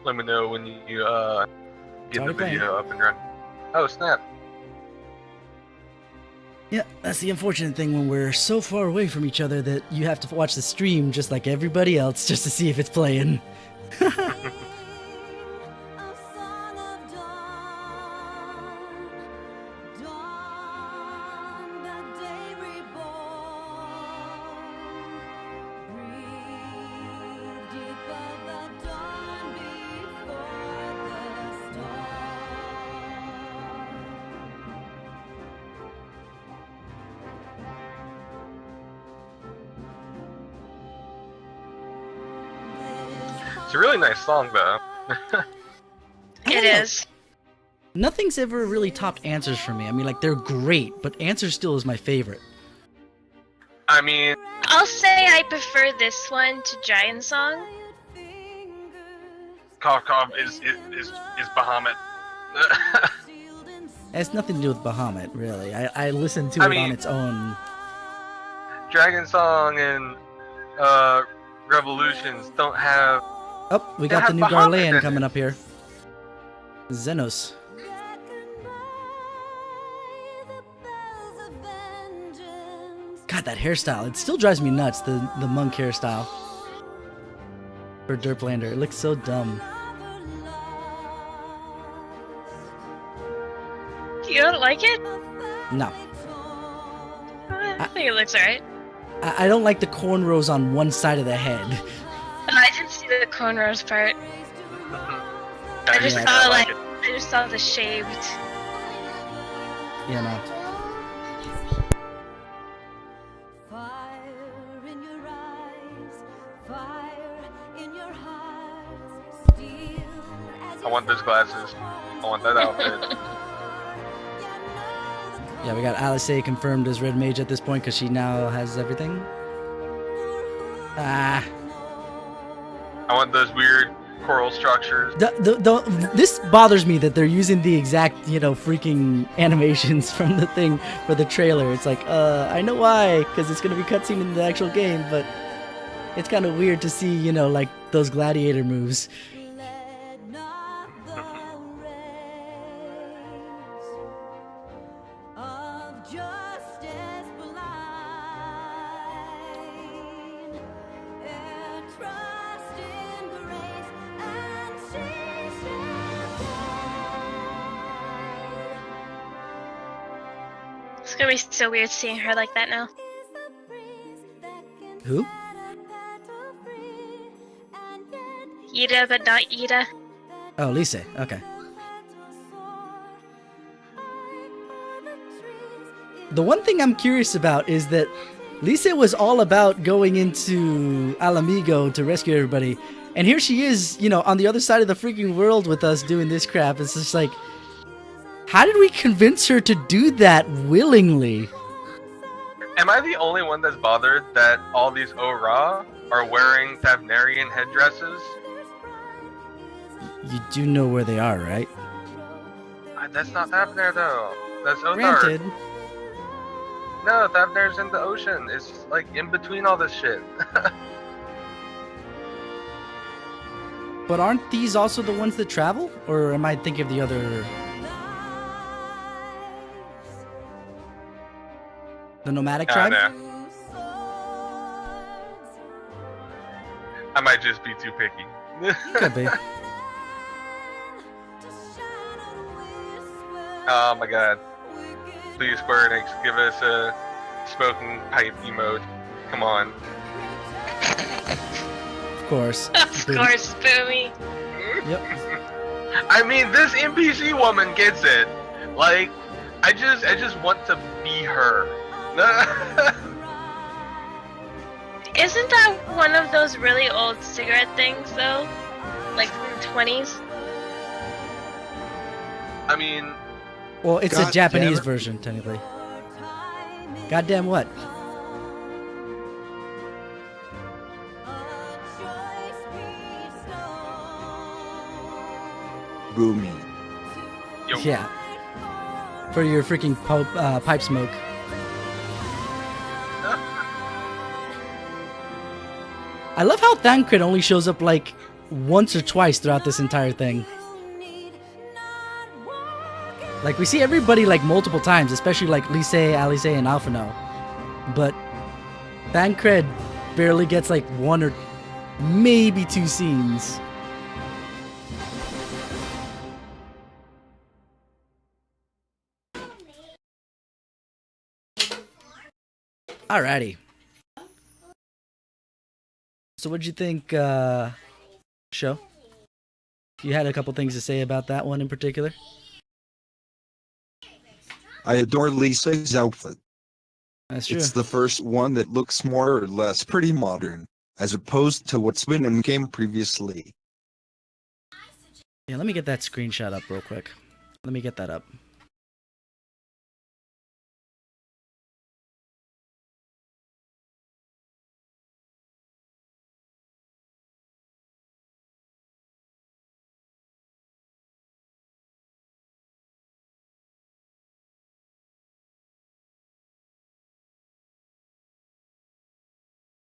Let me know when you get the Already playing. video up and running. Oh snap! Yeah, that's the unfortunate thing when we're so far away from each other that you have to watch the stream just like everybody else just to see if it's playing. It's a really nice song though. It is. Nothing's ever really topped Answers for me. I mean, like, they're great, but Answers still is my favorite. I mean, I'll say I prefer this one to Giant Song. Cough is Bahamut. It has nothing to do with Bahamut, really. I listened to I it mean- on its own. Dragon Song and Revolutions don't have. Oh, we They got the have new Bahamut in Garlean it. coming up here. Xenos. God, that hairstyle. It still drives me nuts, the monk hairstyle. For Derplander. It looks so dumb. You don't like it? No. I think it looks alright. I don't like the cornrows on one side of the head. I didn't see the cornrows part. I just Yeah. saw like I just saw the shaved. Yeah, no. I want those glasses. I want that outfit. Yeah, we got Alice confirmed as Red Mage at this point because she now has everything. Ah. I want those weird coral structures. This bothers me that they're using the exact, freaking animations from the thing for the trailer. It's like, I know why, because it's going to be cutscene in the actual game, but it's kind of weird to see, like those gladiator moves. It's gonna be so weird seeing her like that now. Who? Ida, but not Ida. Oh, Lise. Okay. The one thing I'm curious about is that Lisa was all about going into Alamigo to rescue everybody, and here she is, on the other side of the freaking world with us doing this crap. It's just like, how did we convince her to do that willingly? Am I the only one that's bothered that all these Ora are wearing Thavnarian headdresses? You do know where they are, right? That's not Thavnar though. That's Othar. Granted. No, Thavnar's in the ocean. It's like in between all this shit. But aren't these also the ones that travel? Or am I thinking of the other... The nomadic tribe? Nah. I might just be too picky. Could be. Oh my god. Please, Square Enix, give us a smoking pipe emote. Come on. Of course. Of course, Boomy. Yep. I mean, this NPC woman gets it. Like, I just want to be her. Isn't that one of those really old cigarette things, though? Like from the 20s? I mean, Well, it's a God Japanese damn it. version, technically. Goddamn what? Boomy. yo, Yeah. For your freaking pipe smoke. I love how Thancred only shows up like once or twice throughout this entire thing. Like we see everybody like multiple times, especially like Lise, Alice, and Alphino. But Thancred barely gets like one or maybe two scenes. Alrighty. So what'd you think, Show? You had a couple things to say about that one in particular? I adore Lisa's outfit. That's true. It's the first one that looks more or less pretty modern, as opposed to what's been in game previously. Yeah, let me get that screenshot up real quick. Let me get that up.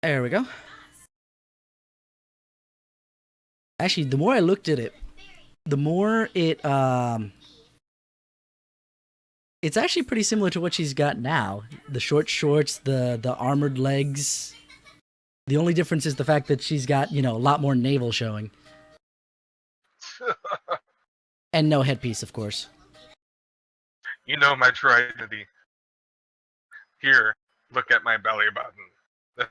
There we go. Actually, the more I looked at it, the more it's actually pretty similar to what she's got now. The short shorts, the armored legs. The only difference is the fact that she's got, a lot more navel showing. And no headpiece, of course. you know my true identity. Here, look at my belly button.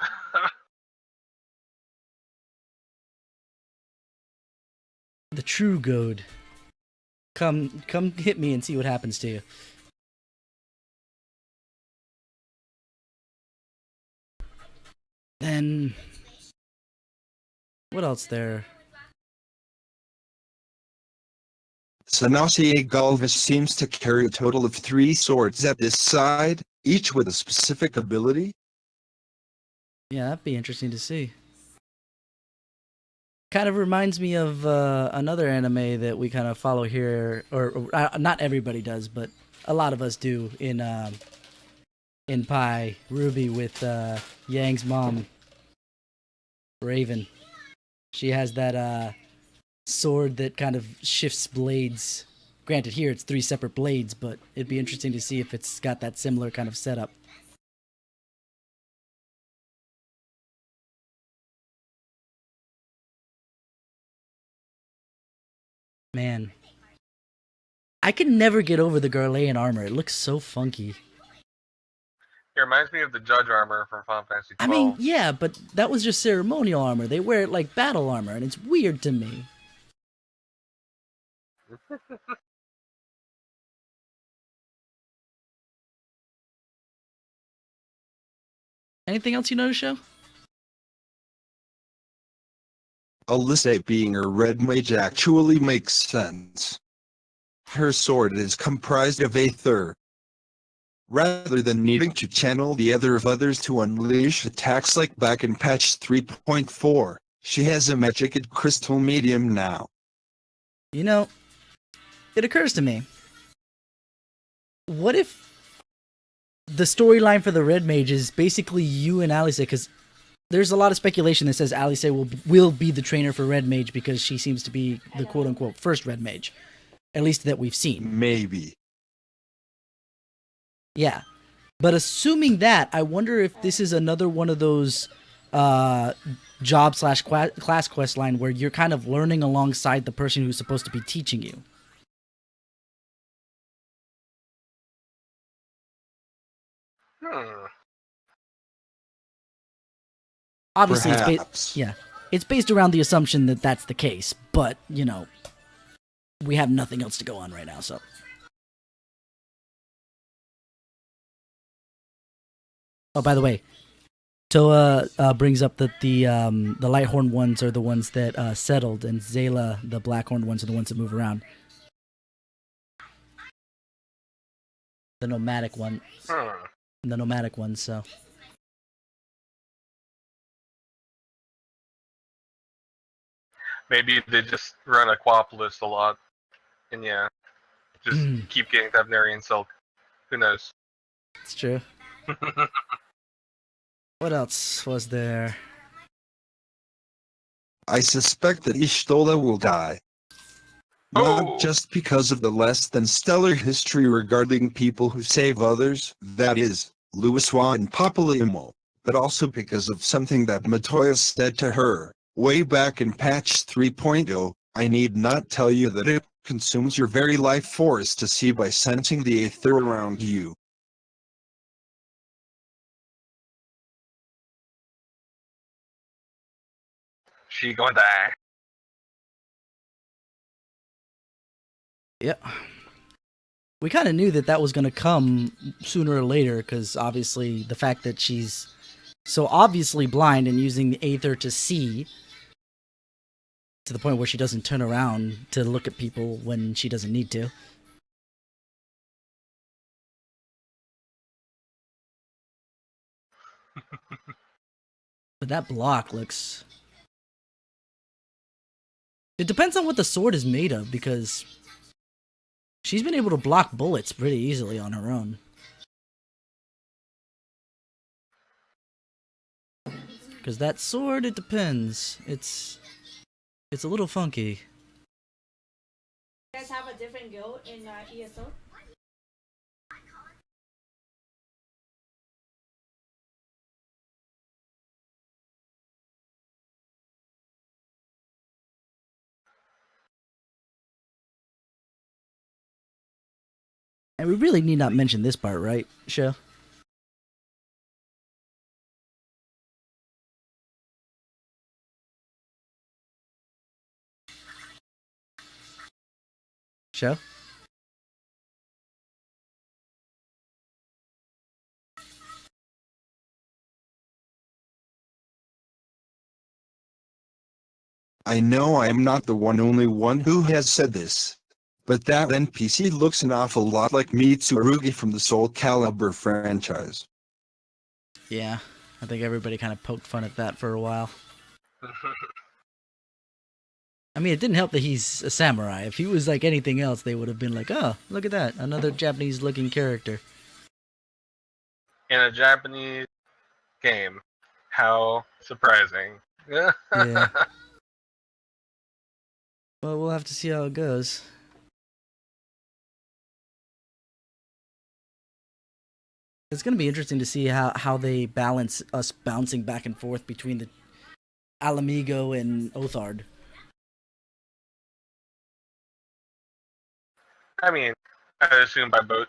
The true goad. Come hit me and see what happens to you. Then what else there? Sanasi Galvis seems to carry a total of 3 swords at this side, each with a specific ability. Yeah, that'd be interesting to see. Kind of reminds me of another anime that we kind of follow here, or not everybody does, but a lot of us do in Pi Ruby with Yang's mom, Raven. She has that sword that kind of shifts blades. Granted, here it's 3 separate blades, but it'd be interesting to see if it's got that similar kind of setup. Man, I can never get over the Garlean armor. It looks so funky. It reminds me of the Judge armor from Final Fantasy I XII. mean, yeah, but that was just ceremonial armor. They wear it like battle armor, and it's weird to me. Anything else you notice, Show? Alyssa being a red mage actually makes sense. Her sword is comprised of Aether. Rather than needing to channel the Ether of others to unleash attacks like back in patch 3.4, she has a magic crystal medium now. You know, it occurs to me. What if the storyline for the Red Mage is basically you and Alice? Because there's a lot of speculation that says Alice will be the trainer for Red Mage because she seems to be the quote-unquote first Red Mage. At least that we've seen. Maybe. Yeah. But assuming that, I wonder if this is another one of those job / class quest line where you're kind of learning alongside the person who's supposed to be teaching you. Obviously, it's Perhaps. it's based around the assumption that that's the case. But we have nothing else to go on right now. So, oh, by the way, Toa brings up that the lighthorn ones are the ones that settled, and Zayla, the blackhorn ones, are the ones that move around. The nomadic one, the nomadic ones. So, Maybe they just run Aquapolis a lot, and yeah, just keep getting Thavnarian silk. Who knows? it's true. What else was there? I suspect that Ishtola will die. Not Oh! just because of the less than stellar history regarding people who save others, that is, Luiswa and Papalymo, but also because of something that Matoya said to her, way back in patch 3.0. I need not tell you that it consumes your very life force to see by sensing the aether around you. She gonna die. Yeah. We kind of knew that was going to come sooner or later, because obviously the fact that she's so obviously blind and using the aether to see to the point where she doesn't turn around to look at people when she doesn't need to. But that block looks... It depends on what the sword is made of, because she's been able to block bullets pretty easily on her own. Because that sword, it depends. It's a little funky. You guys have a different guild in ESO? And we really need not mention this part, right, Sho? Sho? I know I am not the only one who has said this, but that NPC looks an awful lot like Mitsurugi from the Soul Calibur franchise. Yeah, I think everybody kind of poked fun at that for a while. I mean, it didn't help that he's a samurai. If he was like anything else, they would have been like, oh, look at that, another Japanese-looking character. In a Japanese game. How surprising. Yeah. Well, we'll have to see how it goes. It's going to be interesting to see how they balance us bouncing back and forth between the Alamigo and Othard. I mean, I assume by boat.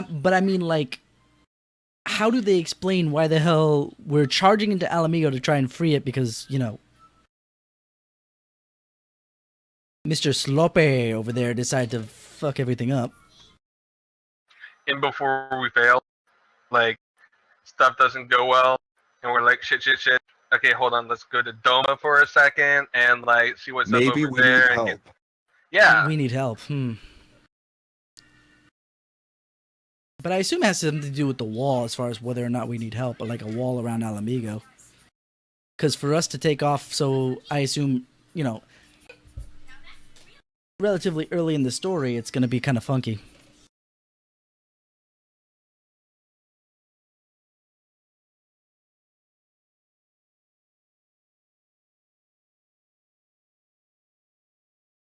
But I mean, like, how do they explain why the hell we're charging into Alamigo to try and free it because, Mr. Slope over there decided to fuck everything up. And before we fail, like, stuff doesn't go well, and we're like, shit. Okay, hold on, let's go to Doma for a second, and, like, see what's up Maybe over we there. need And help. yeah. We need help. But I assume it has something to do with the wall as far as whether or not we need help, but like a wall around Alamigo. Because for us to take off, so I assume, relatively early in the story, it's going to be kind of funky.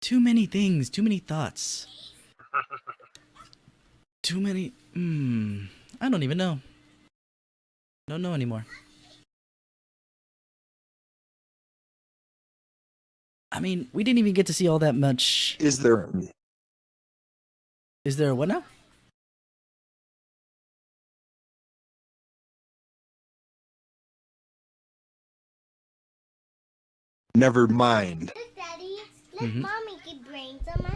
Too many things, too many thoughts. Too many... I don't even know. Don't know anymore. I mean, we didn't even get to see all that much. Is there Is there a what now? Never mind. Daddy, let Mhm. mommy get brains on my.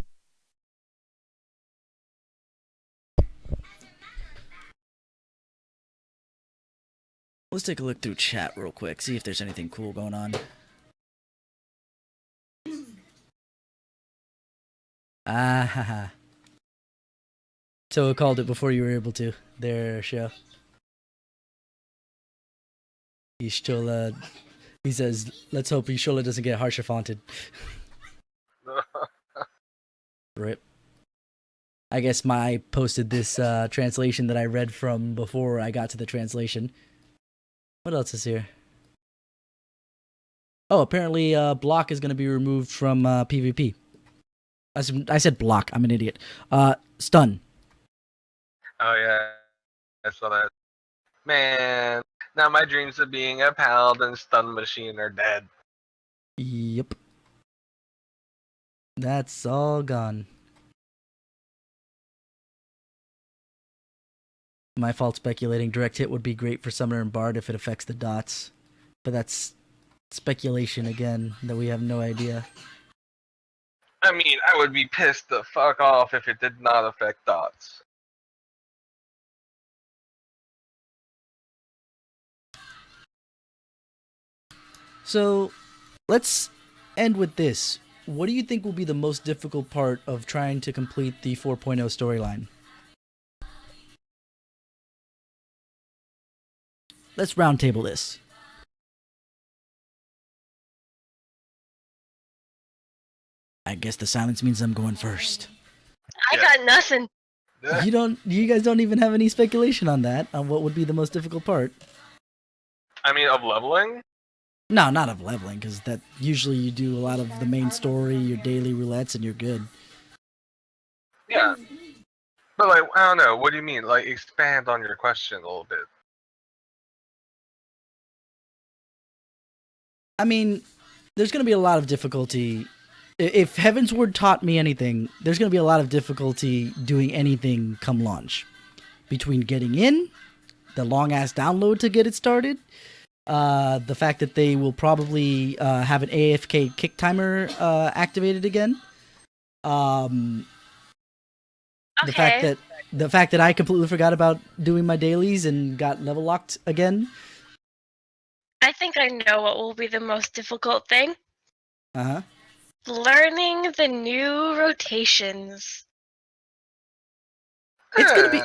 Let's take a look through chat real quick, see if there's anything cool going on. Ah, haha. So I called it before you were able to. There, show. Ishola. He says, let's hope Ishola doesn't get harsher fonted. Rip. I guess Mai posted this translation that I read from before I got to the translation. What else is here? Oh, apparently block is going to be removed from PvP. I said block. I'm an idiot. Stun. Oh yeah, I saw that. Man, now my dreams of being a paladin stun machine are dead. Yep. That's all gone. My fault speculating. Direct hit would be great for Summoner and Bard if it affects the dots. But that's speculation again, that we have no idea. I mean, I would be pissed the fuck off if it did not affect dots. So, let's end with this. What do you think will be the most difficult part of trying to complete the 4.0 storyline? Let's roundtable this. I guess the silence means I'm going first. I got nothing. You guys don't even have any speculation on that, on what would be the most difficult part. I mean, of leveling? No, not of leveling, because that usually you do a lot of the main story, your daily roulettes, and you're good. Yeah. But like, I don't know. What do you mean? Like, expand on your question a little bit. I mean, there's going to be a lot of difficulty. If Heavensward taught me anything, there's going to be a lot of difficulty doing anything come launch. Between getting in, the long-ass download to get it started, the fact that they will probably have an AFK kick timer activated again. The Okay. fact that I completely forgot about doing my dailies and got level locked again. I think I know what will be the most difficult thing. Uh-huh. Learning the new rotations. It's gonna be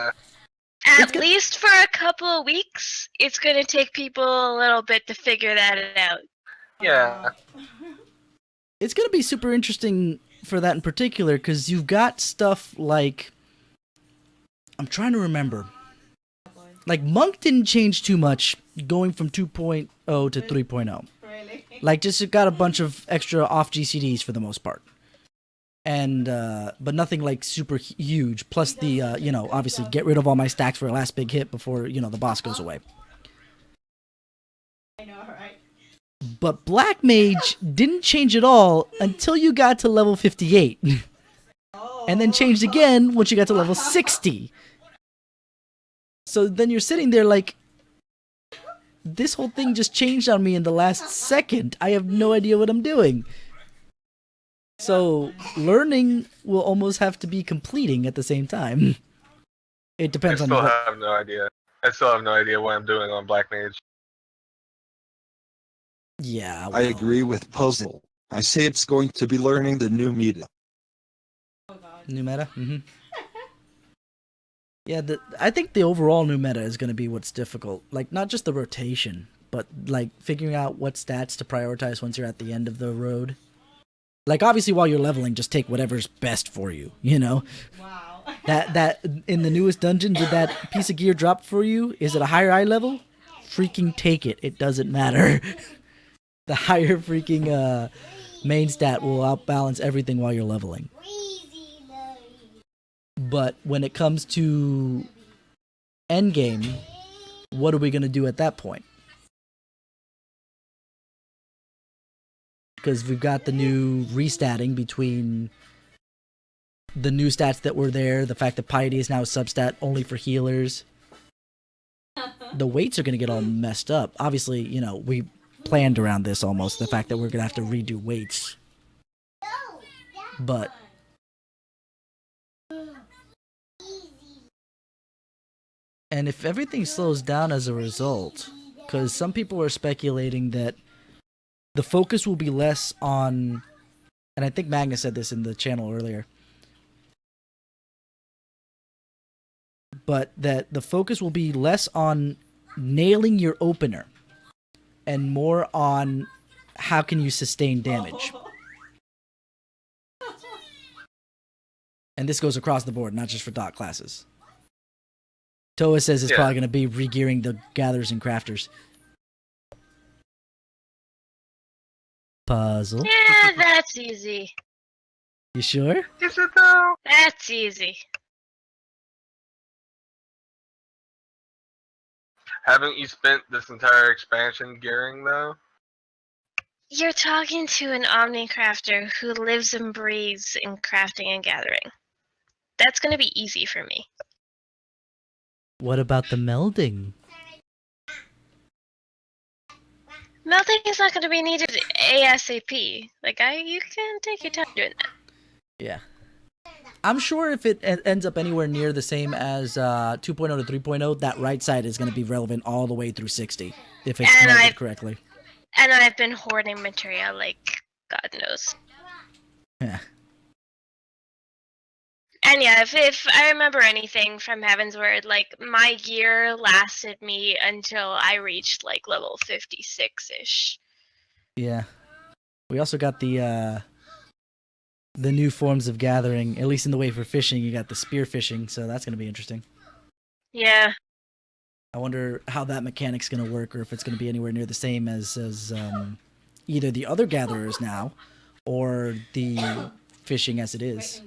At least for a couple of weeks, it's going to take people a little bit to figure that out. Yeah. It's gonna be super interesting for that in particular, because you've got stuff like, I'm trying to remember. Like, Monk didn't change too much going from 2.0 to 3.0. Really? Like, just got a bunch of extra off GCDs for the most part. And, but nothing like super huge. Plus the, obviously get rid of all my stacks for a last big hit before, the boss goes away. I know, right? But Black Mage didn't change at all until you got to level 58. And then changed again once you got to level 60. So then you're sitting there like, this whole thing just changed on me in the last second. I have no idea what I'm doing. So learning will almost have to be completing at the same time. It I depends on still what. have no idea. I still have no idea what I'm doing on Black Mage. Yeah, I agree with Puzzle. I say it's going to be learning the new meta. Oh god. New meta. Yeah, I think the overall new meta is going to be what's difficult. Like, not just the rotation, but like figuring out what stats to prioritize once you're at the end of the road. Like, obviously, while you're leveling, just take whatever's best for you. Wow. That in the newest dungeon, did that piece of gear drop for you? Is it a higher eye level? Freaking take it. It doesn't matter. The higher freaking main stat will outbalance everything while you're leveling. But when it comes to endgame, what are we going to do at that point? Because we've got the new restatting between the new stats that were there, the fact that Piety is now a substat only for healers. The weights are going to get all messed up. Obviously, planned around this almost. The fact that we're gonna have to redo weights, but and if everything slows down as a result, because some people are speculating that the focus will be less on, and I think Magnus said this in the channel earlier, but that the focus will be less on nailing your opener and more on how can you sustain damage. And this goes across the board, not just for dot classes. Toa says it's probably going to be regearing the gatherers and crafters. Puzzle. Yeah, that's easy. You sure? Is it though? That's easy. Haven't you spent this entire expansion gearing though? You're talking to an Omnicrafter who lives and breathes in crafting and gathering. That's going to be easy for me. What about the melding? Melting is not going to be needed ASAP. You can take your time doing that. Yeah. I'm sure if it ends up anywhere near the same as 2.0 to 3.0, that right side is going to be relevant all the way through 60, if it's melded correctly. And I've been hoarding material like God knows. Yeah. And yeah, if I remember anything from Heaven's Word, my gear lasted me until I reached level 56-ish. Yeah. We also got the new forms of gathering, at least in the way for fishing. You got the spear fishing, so that's going to be interesting. Yeah. I wonder how that mechanic's going to work, or if it's going to be anywhere near the same as either the other gatherers now, or the fishing as it is.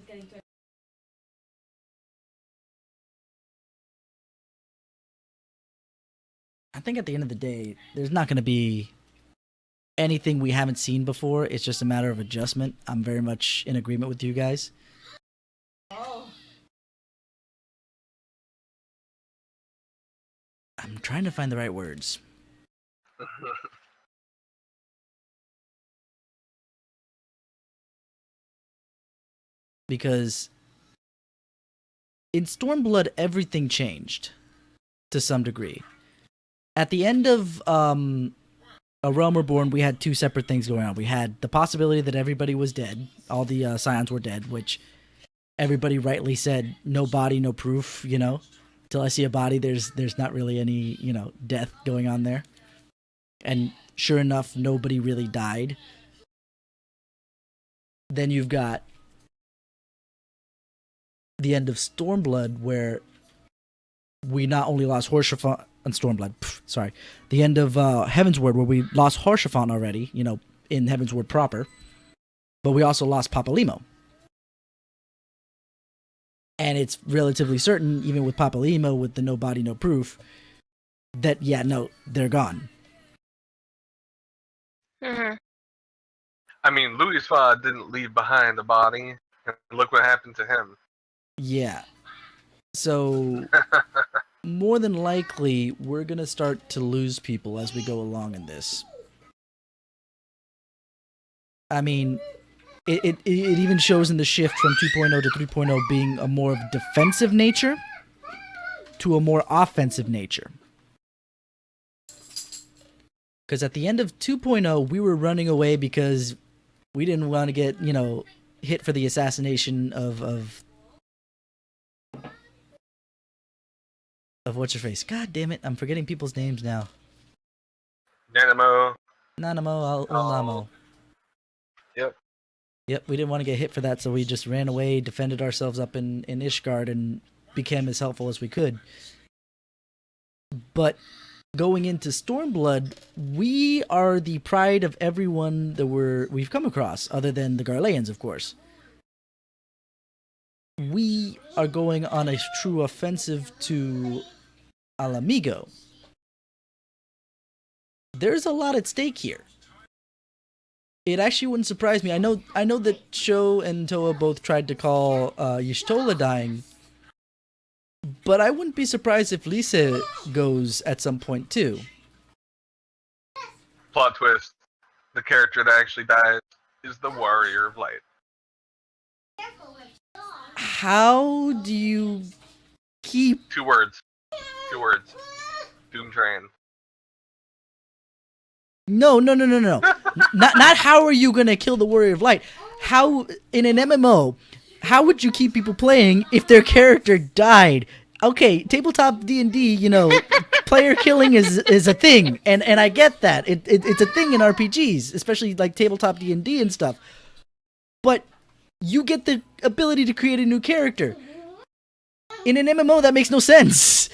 I think at the end of the day, there's not going to be anything we haven't seen before. It's just a matter of adjustment. I'm very much in agreement with you guys. I'm trying to find the right words. Because in Stormblood, everything changed to some degree. At the end of A Realm Reborn, we had two separate things going on. We had the possibility that everybody was dead. All the Scions were dead, which everybody rightly said, no body, no proof, Till I see a body, there's not really any, death going on there. And sure enough, nobody really died. Then you've got the end of Stormblood, where we not only lost Haurchefant and Stormblood, the end of Heavensward, where we lost Haurchefant already, in Heavensward proper, but we also lost Papalimo. And it's relatively certain, even with Papalimo, with the no body, no proof, that, they're gone. Mm-hmm. I mean, Louis Fa didn't leave behind a body, and look what happened to him. Yeah. So, more than likely, we're going to start to lose people as we go along in this. I mean, it even shows in the shift from 2.0 to 3.0 being a more defensive nature to a more offensive nature. Because at the end of 2.0, we were running away because we didn't want to get, hit for the assassination of what's-her-face. God damn it, I'm forgetting people's names now. Nanamo. Olamo. Yep, we didn't want to get hit for that, so we just ran away, defended ourselves up in Ishgard, and became as helpful as we could. But going into Stormblood, we are the pride of everyone that we've come across, other than the Garleans, of course. We are going on a true offensive to Alamigo. There's a lot at stake here. It actually wouldn't surprise me. I know that Sho and Toa both tried to call Y'shtola dying, but I wouldn't be surprised if Lisa goes at some point too. Plot twist: the character that actually dies is the Warrior of Light. How do you keep... 2 words. 2 words. Doom Train. No. Not how are you gonna kill the Warrior of Light? How, in an MMO, how would you keep people playing if their character died? Okay, tabletop D&D, player killing is a thing, and I get that. It's a thing in RPGs, especially like tabletop D&D and stuff. But you get the ability to create a new character. In an MMO, that makes no sense.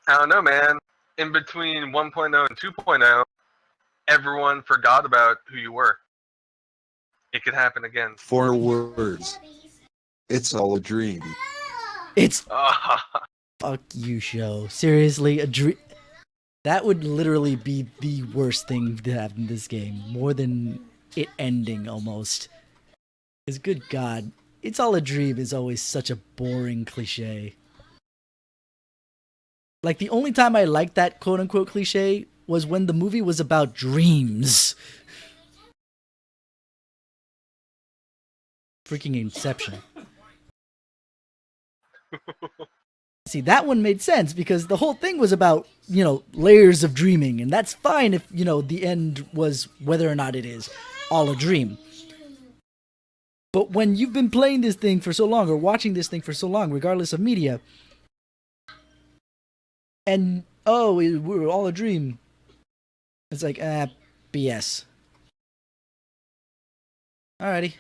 I don't know, man. In between 1.0 and 2.0, everyone forgot about who you were. It could happen again. 4 words. It's all a dream. It's... Ah, Fuck you, show. Seriously, a dream... That would literally be the worst thing to have in this game. More than it ending, almost. Because, good God, it's all a dream is always such a boring cliche. Like, the only time I liked that quote-unquote cliche was when the movie was about dreams. Freaking Inception. See, that one made sense because the whole thing was about, layers of dreaming, and that's fine if, the end was whether or not it is all a dream. But when you've been playing this thing for so long or watching this thing for so long, regardless of media, and, we're all a dream, it's like, BS. Alrighty.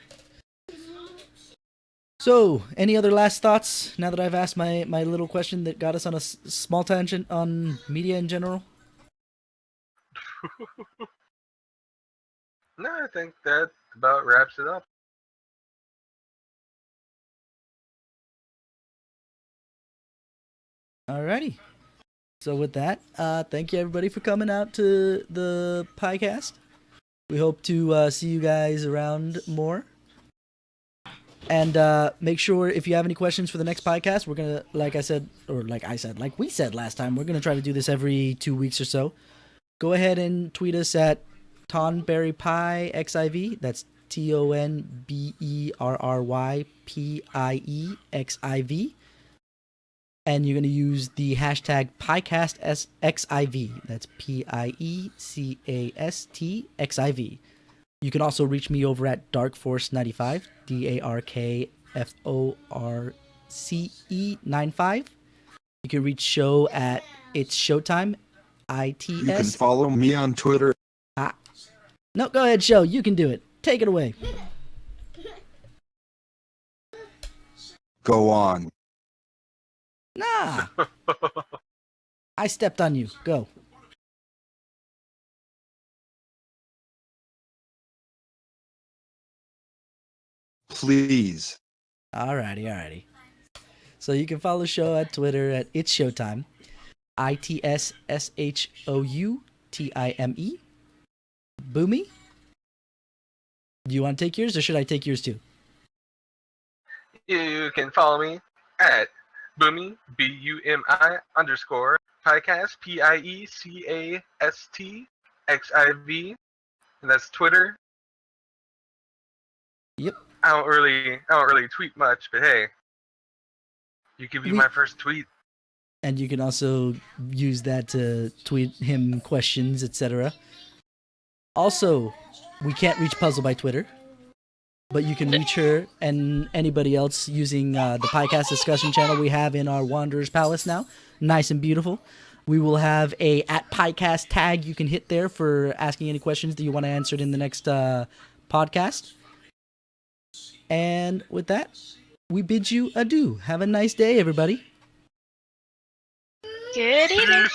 So, any other last thoughts now that I've asked my little question that got us on a small tangent on media in general? no, I think that about wraps it up. Alrighty. So with that, thank you everybody for coming out to the Piecast. We hope to see you guys around more. And make sure if you have any questions for the next podcast, we're going to, like we said last time, we're going to try to do this every 2 weeks or so. Go ahead and tweet us at Tonberry Pie XIV. That's TONBERRYPIEXIV. And you're going to use the hashtag PiecastXIV. That's PIECASTXIV. You can also reach me over at DarkForce95, DARKFORCE95. You can reach show at It's Showtime, ITS. You can follow me on Twitter. No, go ahead, show. You can do it. Take it away. Go on. Nah. I stepped on you. Go. Please. Alrighty. So you can follow the show at Twitter at It's Showtime. ITSSHOUTIME. Boomy? Do you want to take yours or should I take yours too? You can follow me at Boomy, BUMI _ Piecast, PIECASTXIV. And that's Twitter. Yep. I don't really tweet much, but hey, you can be my first tweet. And you can also use that to tweet him questions, etc. Also, we can't reach Puzzle by Twitter, but you can reach her and anybody else using the Piecast discussion channel we have in our Wanderer's Palace now. Nice and beautiful. We will have a @Piecast tag you can hit there for asking any questions that you want answered in the next podcast. And with that, we bid you adieu. Have a nice day, everybody. Good evening.